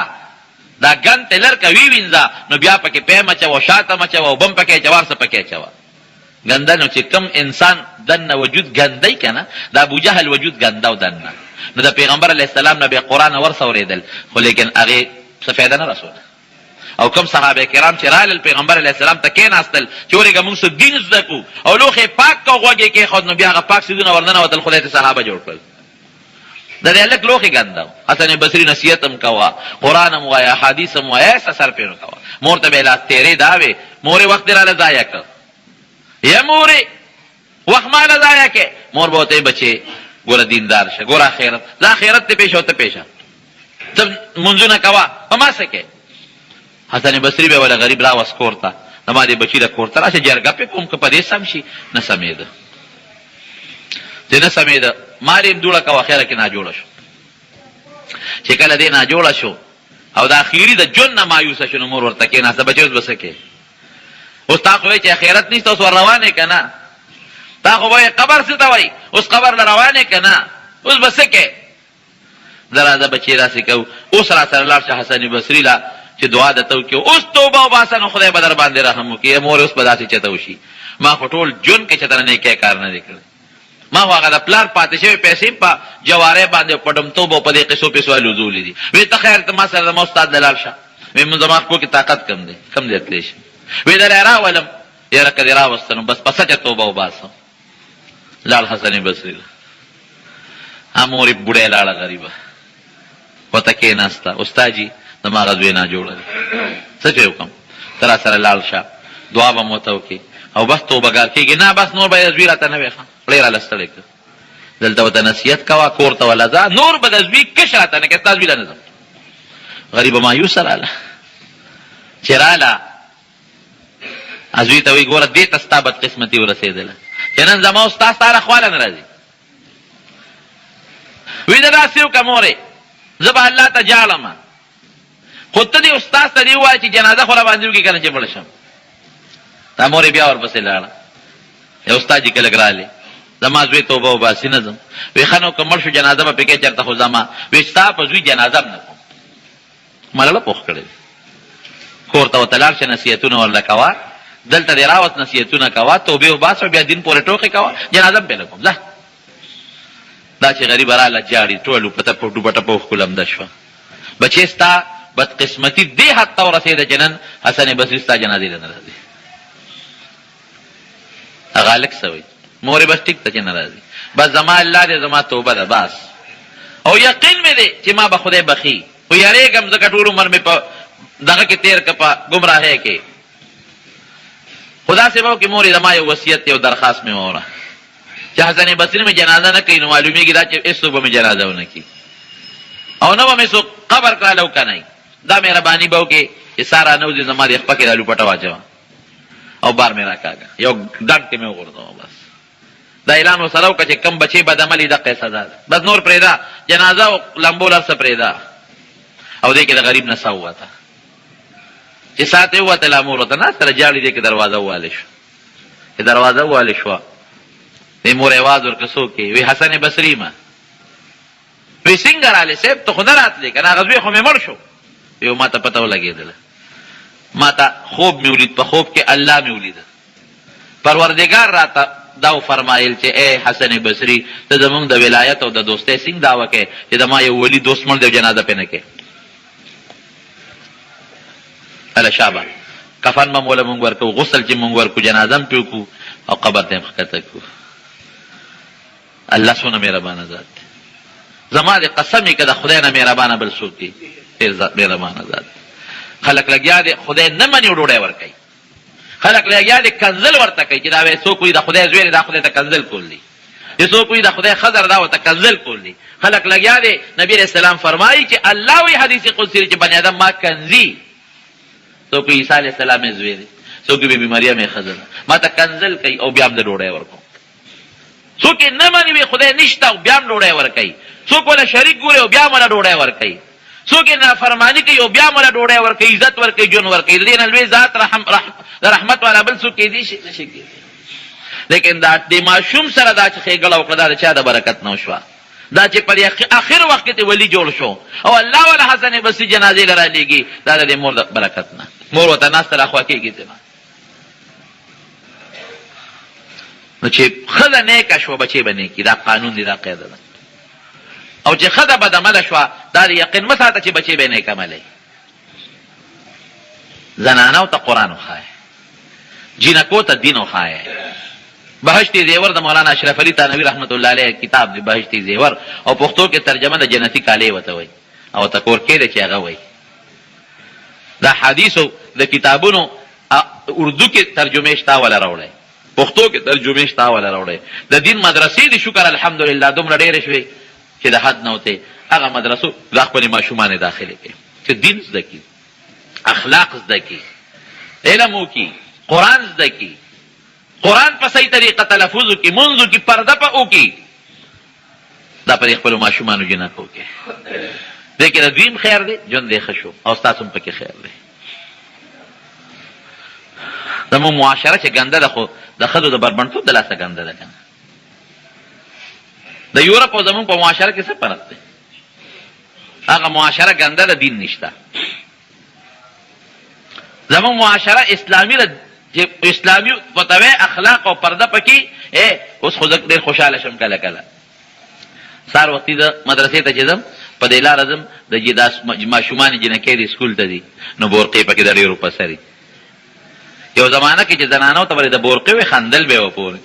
دا ګند ته لر که ویوینځه، نو بیا پکې پیم اچوه، شات هم اچوه، اوبه هم پکې اچوه، هر څه پکې اچوه. ګنده نو چې کم انسان دننه وجود ګندی که نه، د ابوجهل وجود ګنده و دننه، نو د پیغمبر علیه السلام نه بیا قرآن ورسه اورېدل، خو لیکن هغې څه فایده نه رسوله. او کم صحابه کرام چې رالل پیغمبر علیه السلام ته کېناستل چې ورېږه مونږ څه دین زده کړو، او لوښې پاک که غوږ یې کېښود، نو بیا هغه پاک څیزونه ورننوتل، خدای ته صحابه جوړ کړل. د دې هلک لوښې ګنده و. حسن بصري نصیحت هم کوه، قرآن هم وایه، احادیث هم وایه، ایسه سر پرې نه کوه. مور ته به یې لاس تېرې دا وې، مورې وخت دې راله ضایع کړ، یا مورې وخت ماله ضایع کې. مور به ورته بچې ګوره دیندار شه، ګوره آخرت، دا آخرت ته پېښه او ته پېښه، ته منځونه کوه، په ما څه کې. حسن بصري به وله غریب راوست کور ته، زما دې بچي د کور ته راشه جرګه پې کوم، که په دې سم شي. نه سمېده، چې نه سمېده مار یې دوړه کوه، اخره کې ناجوړه شو. چې کله دې ناجوړه شو او د اخري د ژوند نه مایوسه شو، نو مور ورته کېناسته، بچې اوس به څه کوې، اوس تا خو وایې چې اخرت نشته، اوس ور روان یې که نه، تا خو وایې قبر څه ته وایي، اوس قبر له روان یې که نه، اوس به څه کوې. زه راځه بچې راسې کوو، اوس را سره لاړ شه حسن بصري له چې دعا درته وکړي، اوس توبه وباسه، نو خدای به در باندې رحم وکړي. مورې اوس به داسې چېته وشي، ما خو ټول ژوند کې چېته نه نیکی کار نه دی کړی، ما خو هغه د پلار پاتې شوې پیسې په جوارۍ باندې په ډمتوب او په دې قصو پیسو لزولې دي. وی ته خیر ته ما سره زما استاد له لاړ شه، وی زما خو کې طاقت کم دی، کم دی تلی شم. وی دلی راولم، یاره که دې راوسته نو بس په سچه توبه وباسه. لاړ حسن بصري له، مورې بوډۍ لاړه غریبه، ورته کېناسته، استاد جي زما هغه زوی ناجوړه دی، څه چې وکړم، ته را سره لاړ شه، دعا به مو ورته وکړي او بس توبهګار کېږي. نه بس نور به یې زوی راته نه وی ښه، خولې راله ستړی کړ. دلته ورته نصیحت کوه، کور ته وله ځه، نور به د زوی کش راته نه کوې، ستا زوی له نه ځم. غریبه مایوسه راله، چې راله زوی ته وایي ګوره دې ته ستا بدقسمتي ورسېدله چې نن زما ستا ستا رخواله نه راځي. وایي ده داسې وکړه مورې، زه به الله ته جاړم، خو ته دې استاد ته دې ووایه چې جنازه خو را باندې وکړي که نه چې مړ شم. دا مور یې بیا ورپسې لاړه. یو استاد چې کلک راغلی زما زوی توبه وباسي نه ځم. وی ښه نو که مړ شو جنازه به پکې چېرته خو ځما. وی ستا په زوی جنازه هم نه کوم. ملله پوخ کړی کور ته ورته لاړ شه نصیحتونه ورله کوه، دلته دې راوست نصیحتونه کوه، توبې وباسه، بیا دین پورې ټوکې کوه، جنازه هم پې نه کوم. ځه دا چې غریبه راله جاړي ټول ډوبه ټپه اوښکو لمده شوه. بچې ستا بدقسمتي دې حد ته ورسېده چې نن حسن بصري ستا جنازې له نه راځي. هغه هلک څه وایي؟ مور یې بس ټیک ته چې نه راځي. بس زما الله دې زما توبه ده بس. او یقین مې دی چې ما به خدای بخي، خو یارېږم ځکه ټول عمر مې په دغه کې تېر که په ګمراهۍ کې. خدا سے به وکړي مور یې زما یو وصیت یو درخواست مې واوره چې حسن بصري مې جنازه نه کوي نو معلومېږي دا چې هېڅوک به مې جنازه ونه کړي او نه به مې څوک قبر کړه لو که نه. دا مهرباني به وکړې چې ساره نه وځي زما دې خپه کې دا لوپټه واچوه او بار مې راکاږه یو ډنډ کې مې وغورځوه. بس دا اعلان ورسره وکړه چې کم بچې بدعملي دقه سزا ده. بس نور پرېږده جنازه او لمبول هر څه پرېږده. او دې کې د غریب نه څه ووته چې ساعت یې ووتله مور ورته ناسته ده جاړي دې کې دروازه ووالې شوه. چې دروازه ووالې شوه دې مور اواز ورکړه څوک یې؟ وی حسن بصري ما. وی څنګه رالې صاحب ته خو نه راتلې که نه هغه زوی خو مې مړ شو. وی ما ته پته ولګېدله، ما ته خوب مې ولید، په خوب کې الله مې ولیده. پروردګار راته دا فرمایل چې ای حسن بصري ته زمونږ د ولایت او د دوستۍ څنګه دعوه کوې چې د ما یو ولی دوست مړ دی او جنازه پې نه کوې. هله شابه کفن به موله مونږ ورکوو، غسل چې مونږ ورکو، جنازه هم پې وکړو او قبر ته یې ښکته کړو. الله څونه مهربانه ذات دی. زما د قسم یې که د خدای نه مهربانه بل څوک دی، ډېر مهربانه ذات دی. خلک لګیا دی خدای نه مني ډوډۍ ورکوي. خلک لګیا دی کنځل ورته کوي چې دا وایي څوک وایي د خدای زوی دی دا خدای ته کنځل کول دي، چې څوک وایي د خدای خضر دا ورته کنځل کول دي. خلک لګیا دی نبي علیه السلام فرمایي چې الله وایي حدیث قدسي چې بني آدم ما کنځي. څوک وایي عیسی علیه السلام یې زوی دی، څوک وایي بی مریم یې ښځه ده، ما ته کنځل کوي او بیا هم د ډوډۍ ورکوم. څوک یې نه مني وایي خدای نشته او بیا هم ډوډۍ ورکوي. څوک وله شریک ګوري او بیا هم وله ډوډۍ ورکوي. څوک یې نافرماني کوي او بیا هم وله ډوډۍ ورکوي، عزت ورکوي، ژوند ورکوي. د دې نه لوی ذات د رحمت والا بل څوک کېدی شي نه شي کېدی. لیکن دا د ماشوم سره دا چې ښېګړه وکړه دا د چا د برکت نه وشوه. دا چې په آخر وخت کې ولي جوړ شو او الله والا حسن بصري جنازې له رالیږي دا د دې مور د برکت نه. مور ورته ناسته راخوا کېږي ځینه. نو چې ښځه نیکه شوه بچې به نیکي، دا قانون دی، دا قاعده ده. او چې ښځه بدعمله شوه دا د یقین مه ساته چې بچې به یې نیک عملی. زنانو ته قرآن وښایه، جینکو ته دین وښایه. بهشت زیور د مولانا اشرف علي تانوي رحمت الله علیه کتاب دی بهشت زیور، او پښتو کې ترجمه د جنتي کالی ورته وایي او ته کور کې دی چې هغه وایي. د حدیثو د کتابونو اردو کې ترجمې شته ولا راوړی، پښتو کې ترجمې شته ولا راوړی. د دین مدرسې دي شکر الحمدلله دومره ډېرې شوې چې د حد نه وتې. هغه مدرسو د خپلې ماشومان یې داخلې کړي چې دین زده کړي، اخلاق زده کړي، علم وکړي، قرآن زده کړي، قرآن په صحیح طریقه تلفظ وکړي، مونځ وکړي، پرده په وکړي. دا په دې خپلو ماشومانو جنکو کې دې کې د دویم خیر دی، ژوند یې ښه شو او ستاسو هم پکې خیر دی. زموږ معاشره چې ګنده ده خو د ښځو د بربنډتوب د لاسه ګنده ده که نه. د یورپ او زموږ په معاشره کې څه فرق دی؟ هغه معاشره ګنده ده، دین نشته. زموږ معاشره اسلامي ده چې اسلامي فتوی اخلاق او پرده پکې. اوس خو زه ډېر خوشحاله شم کله کله سهار وختي د مدرسې ته چې ځم په دې لاره ځم د دا ماشومانې جنکۍ د سکول ته ځي نو بورقې پکې د ډېرو په سري. یو زمانه کې چې زنانو ته به د بورقې وې خندل به یې وپورې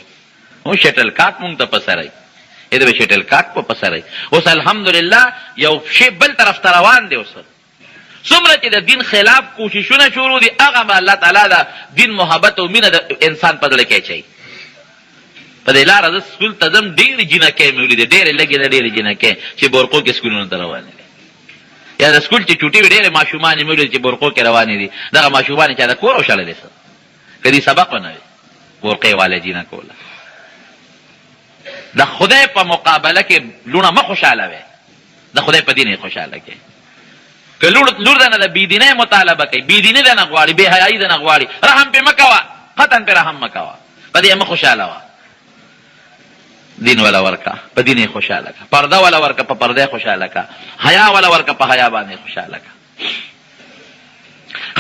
او شټل کاک مونږ ته په سری د به شټل کاک په سری. اوس الحمدلله یو شی بل طرف ته روان دی. اوس څومره چې د دین خلاف کوششونه شروع دي هغه به الله تعالی د دین محبت او مینه د انسان په زړه کې اچوي. په دې لاره زه سکول ته ځم ډېرې جینکۍ مې ولیدې، ډېرې لږې نه ډېرې جینکۍ چې بورقو کې سکولونو ته روانې دي. یا د سکول چې چوټې وي ډېرې ماشومانې مې ولیدې چې بورقو کې روانې دي. دغه ماشومانې چا د کور وشړلې څه که دې سبق ونه وي بورقې والی جینکو له. د خدای په مقابله کې لوڼه مه خوشحاله وې، د خدای په دین یې خوشحاله کې. که لور دنه د بېدینۍ مطالبه کوي، بېدیني دنه غواړي، بې حیایي دنه غواړي، رحم پې مه کوه، قطعا پې رحم مه کوه، په دې مه خوشحاله وه. دین ولا ورکه، په دین یې خوشحاله که. پرده ولا ورکه، په پرده خوشحاله که. حیا ولا ورکه، په حیا باندې خوشحاله که.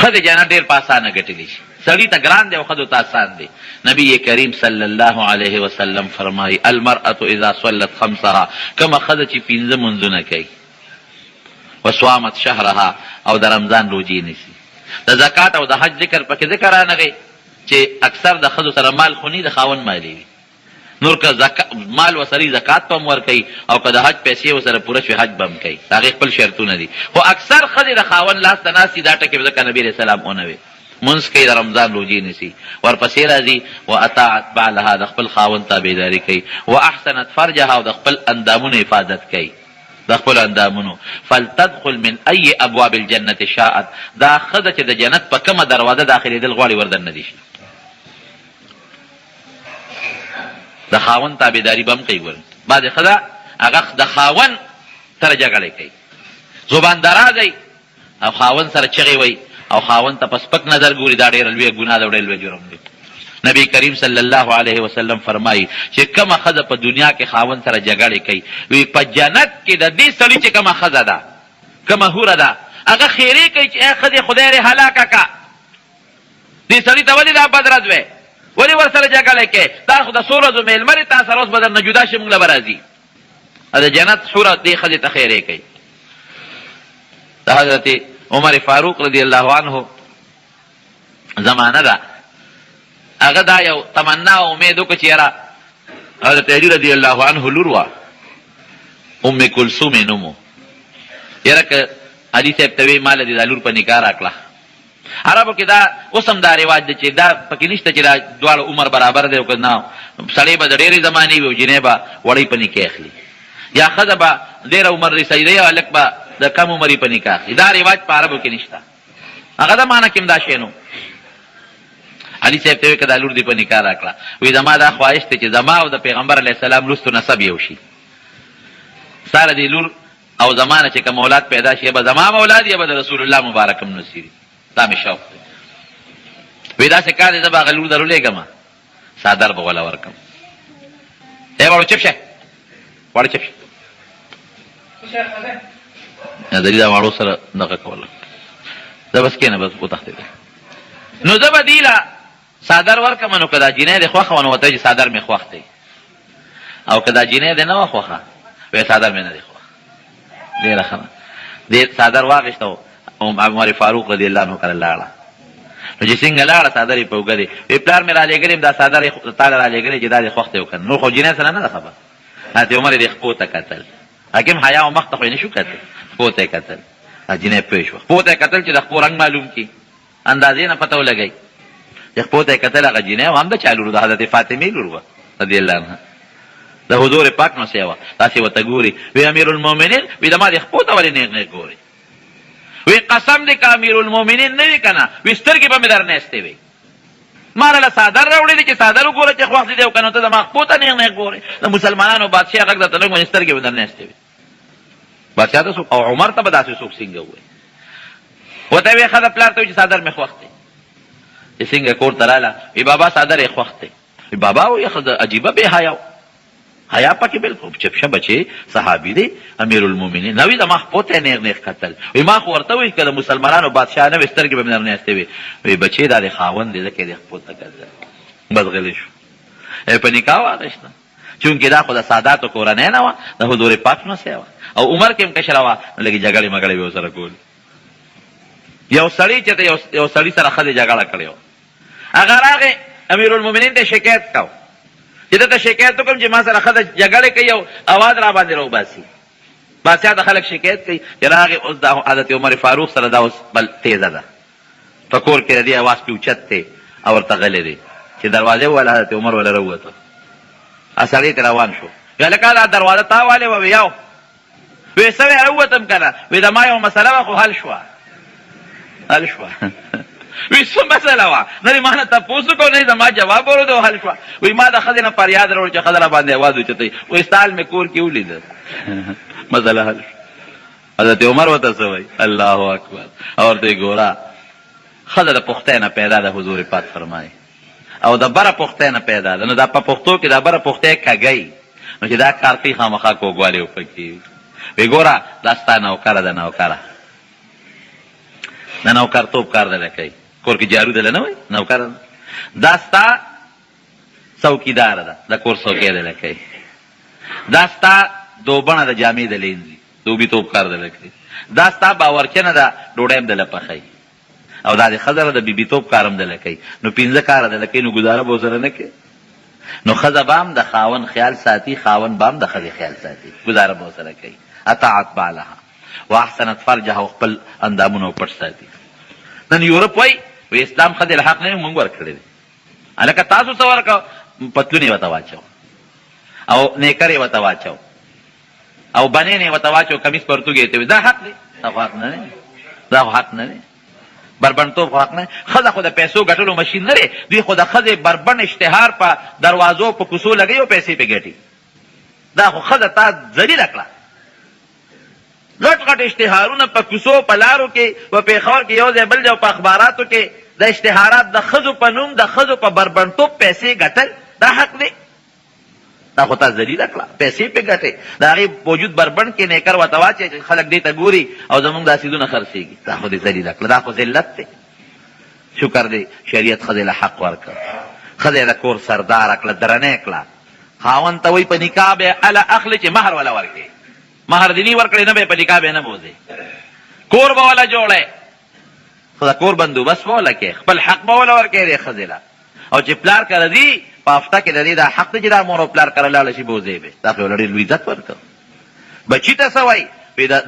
ښځې جنت ډېر په اسانه ګټلی شي. سړي ته ګران دی او ښځو ته اسان دی. نبی کریم صلی الله علیه وسلم فرمایي المرأة اذا صلت خمسها، کومه ښځه چې 5 منځونه کوي، وصوامت شهرها او د رمضان روجې نیسي. د زکات او د حج ذکر پکې ذکر رانغی چې اکثر د ښځو سره مال خونی د خاوند مالی وي، نور که مال وسري زکات په هم ورکوي او که د حج پیسې ورسره پوره شوي حج به هم کوي، د هغې خپل شرطونه دي. خو اکثر ښځې د خاوند لاس ته ناستي، دا ټکې به ځکه نبي علیه السلام ونوې. منځ کوي، د رمضان روجې نیسي، ورپسې راځي واطاعت بعلها، د خپل خاوند تابعداري کوي، واحسنت فرجها، او د خپل اندامونو حفاظت کوي، د خپل اندامونو. فلتدخل من ای ابواب الجنة شاءت، دا ښځه چې د جنت په کومه دروازه داخلېدل غواړي وردننه دي شي. د خاوند تابعداري به هم کوي. ګورئ بعضې ښځه هغه د خاوند سره جګړې کوي، زبان درازی او خاوند سره چغې وی او خاوند ته په سپک نظر ګوري، دا ډېره لویه ګناه ده او ډېر لوی جرم دی. نبی کریم صلی الله علیه وسلم فرمایي چې کومه ښځه په دنیا کې خاوند سره جګړې کوي، وی په جنت کې د دې سړي چې کومه ښځه ده، کومه حوره ده، هغه خیرې کوي چې ای ښځې خدای دې هلاکه که، دې سړي ته ولې دا بد رد وی، ولې ورسره جګړه کوې، دا خو د څو ورځو مېلمه دی، تا سره اوس به درنه جدا شي، موږ له به راځي. د جنت حوره دې ښځې ته خیرې کوي. د حضرت عمر فاروق رضی الله عنه زمانه ده، هغه دا یو تمنا او امید وکړه چې یاره حضرت علي رضی الله عنه لور وه، ام کلثوم یې نوم و، یاره که علي صاحب ته وایي ما له دې دا لور په نکاح راکړه. عربو کې دا اوس هم دا رواج دی چې دا پکې نشته چې دا دواړه عمر برابر دی او که نه، سړی به د ډېرې زمانې وي او جینۍ به وړی په نکاح اخلي، یا ښځه به ډېره عمر رسېدی او هلک به د کم عمرې په نکاح اخلي. دا رواج په عربو کې نشته، هغه د معنی کې هم دا شی نو. علي صاحب ته وایي که دا لور دې په نکاح راکړه، وایي زما دا خواهش دی چې زما او د پیغمبر علیه السلام وروستو نسب یو شي، ستا د دې لور او زما نه چې کوم اولاد پیدا شي، یا به زما اولاد یا به د رسول الله مبارک هم نصیب، دا مې شوق دی. وایي داسې کار دی زه به هغه لور درولېږم، څادر به وله ورکړم. ای واړو چپ شه، واړو چپ شه، دلي دا واړو سره دغه کوله، زه بس کښېنه، بس وتښتېدی. نو زه به دې له څادر ورکړم، نو که دا جینۍ دې خوښه وه نو ورته وایي چې څادر مې خوښ دی، او که دا جینۍ دې نه وه خوښه وایي څادر مې نه دی خوښ. ډېره ښه ده. دې څادر واخېسته او عمر فاروق رضی الله عنه کره لاړه. نو چې څنګه لاړه څادر یې په اوږه دی، وایي پلار مې رالېږلی یم، دا څادر یې تا له رالېږلی چې دا دې خوښ دی او که نه. نور خو جینۍ سره نه ده خبر. حضرت عمر یې دې خپو ته کتل، حاکم حیا او مخ ته خو یې نه شو کتل، خپو ته یې کتل. جینۍ پوه شوه، خپو ته یې کتل چې د خپو رنګ معلوم کړي، اندازې نه پته ولګئ. چې خپو ته یې کتل، هغه جینۍ هم د چا لور ده، حضرت فاطمې لور وه رضي الله عنها، د حضور پاک نو سیوه. داسې ورته ګوري، وی امیر المؤمنین، وی د ما دې خپو ته ولې نیغ نیغ ګوري؟ وی قسم دې که امیر المؤمنین نه وي که نه، وی سترګې به مې در نیستې وي. ما راله څادر راوړی دی چې څادر وګوره چې خوښ دې دی او که نه، ته زما خپو ته نیغ نیغ ګورې. د مسلمانانو بادشاه غږ درته لږ باندې سترګې به در نیستې وي. بادشاه ته څوک او عمر ته به داسې څوک څنګه ووایي؟ ورته ویې ښځه پلار ته وایي چې څادر مې خوښ دی. چې څنګه کور ته راله، وی بابا څادر یې خوښ دی. وی بابا وایي ښځه عجیبه بې حیا و، حیا پکې بلکل چپ شه بچې، صحابي دی امیر المؤمنین. نه وي زما خپو ته یې نیغ نیغ کتل. وی ما خو ورته وایي که د مسلمانانو بادشاه نه وي سترګې به مې در نیستې وي. وی بچې دا د خاوند دی ځکه یې دې خپو ته کتل. بس غلی شو. په نکاح واخېسته، چونکې دا خو د ساداتو کورنۍ نه وه، د حضور پاک نه وه او عمر کې هم کشره وه، نو لږې جګړې مګړې به ورسره کولې. یو سړي چې ته یو سړي سره ښځې جګړه کړې وه، هغه راغې امیر المؤمنین ته شکایت کو چې ده ته شکایت وکړم چې ما سره ښځه جګړې کوي او اواز را باندې راوباسي. بادشاه د خلک شکایت کوي چې راغې اوس د حضرت عمر فاروق سره دا اوس بل تیزه ده، په کور کې د دې اواز پې اوچت دی او ورته غلی دی. چې دروازې وویل حضرت عمر وله راووته، سړی ته روان شو. وی هلکه دا دروازه تا والې وه؟ وی یو. وی څه وی راووتم که نه؟ وی د ما یو مسله وه خو حل شوه. حل شوه. وی څه مسله وه؟ نه دې ما نه تپوس وکړو، نه دې زما جواب ورود او حل شوه. وی ما د ښځې نه فریاد راوړ چې ښځه را باندې اواز اوچتوي. وی ستا حال مې کور کې ولیده، مسله حل شوه. حضرت عمر ورته څه وایي؟ الله اکبر. او ورته ګوره ښځه د پختۍ نه پیدا ده، حضور پاک فرمایي، او د بره پختۍ نه پیدا ده. نو دا په پښتو کې دا بره پختۍ کږی، نو چې دا کار کوي خامخا کوږوالی وپکې. وی ګوره دا ستا نوکره ده، نوکره د نوکرتوب کار دله کوي، کور کې جارو دله نه وایي نوکره، دا ستا څوکیداره ده، د کور څوکۍ دله کوي، دا ستا دوبڼه د جامې د لینځي، دوبیتوب کار دله کوي، دا ستا باورچنه ده، ډوډۍ هم دله پخوي، او دا د ښځه د بیبیتوب کار هم دله کوي. نو پنځه کاره دله کوي، نو ګزاره به ورسره نه کوي. نو ښځه به هم د خاوند خیال ساتي، خاوند به هم د ښځې خیال ساتي، ګزاره به ورسره کوي. اطاعت بالها واحسنت فرجها، او خپل اندامونه پټ ساتي. نن یورپ وایي اسلام ښځې له حق نه موږ ورکړی دی. هلکه تاسو څه ورکړه؟ پتلون یې ورته واچو، او نیکر یې ورته واچو، او بنین یې ورته واچو، کمیس پرتوګ یې ته وي. دا حق دی؟ دا خو حق نه دی، دا خو حق نه دی. بربنډتوب خو حق نه. ښځه خو د پیسو ګټلو مشین نه دی، دوی خو د ښځې بربنډ اشتهار په دروازو په کوڅو لګوي او پیسې پې ګټي. دا خو ښځه تا ذلیله کړه. غټ غټ اشتهارونه په کوڅو په لارو کې، په پېښور کې یو ځای بل ځای، په اخباراتو کې د اشتهارات د ښځو په نوم د ښځو په بربنډتوب پیسې ګټل، دا حق دی؟ دا خو تا ذلیله کړه، پیسې پې ګټې، د هغې وجود بربنډ کې نیکر ورته واچوې چې خلک دې ته ګوري او زمونږ دا څیزونه خرڅېږي. دا خو دې ذلیله کړه، دا خو ذلت دی. شکر دی شریعت ښځې له حق ورکړه، ښځې د کور سرداره کړه، درنې کړه. خاوند ته وایي په نکاح به یې اله اخلي چې مهر وله ورکړې، مهر دې نه ورکړې، نه به یې په نکاح به یې نه بوځې، کور به وله جوړی، خو د کور بندوبست به وله کې، خپل حق به وله ورکړې دې ښځې له. او چې پلار کره دي په هفته کې د دې دا حق دی چې دا مور او پلار کره لاړه شي بوځې به، دا خو یې ډېر لوی عزت ورکړ. بچي ته څه وایي؟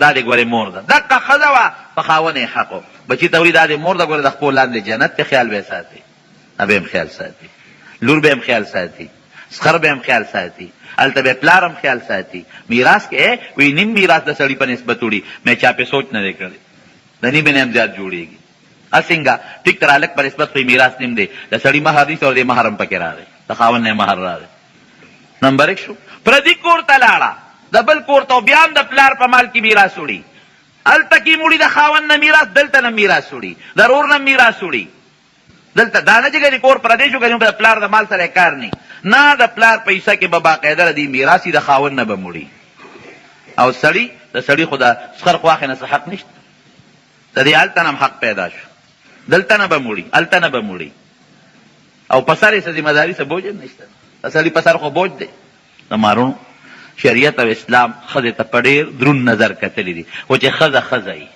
دا دې ګورې مور ده، دقه ښځه وه په خاوند یې حق و. بچي ته وایي دا دې مور ده، ګوره د خپل لاندې جنت کې خیال به یې ساتي، به هم خیال ساتي، لور به هم خیال ساتي، سخر به هم خیال ساتي، هلته به پلار هم خیال ساتي. میراث کې وایي نیم میراث د سړي په نسبت وړي، مې چا پې سوچ نه دی کړی، د نیمې نه هم زیات جوړېږي. څنګه ټیک تر هلک په نسبت خو میراث نیم دی، د سړي مهر دي او د مهر هم پکې راغی، د خاوند نه مهر راغی. نمبر 1 شو. پردي کور ته لاړه، د بل کور ته بیا هم د پلار په مال کې میراث وړي، هلته کې مړي د خاوند نه میراث، دلته نه میراث وړي، د ورور نه میراث وړي. دلته دا نه چې ګنې کور پردی شو، ګنې د پلار د مال سره کار نه، د پلار پیسه کې به باقاعده د میراث د خاوند نه به مړي. او سړي د سړي خو د سخر خواښې نه څه حق نشته، د دې هلته نه هم حق پیدا شو، دلته نه به مړي، هلته نه به مړي. او په سر یې څه ذمه داري څه بوج هم نشته، د سړي په سر خو بوج دی. د مارونو شریعت او اسلام ښځې ته په ډېر دروند نظر کتلي دي، خو چې ښځه ښځه وي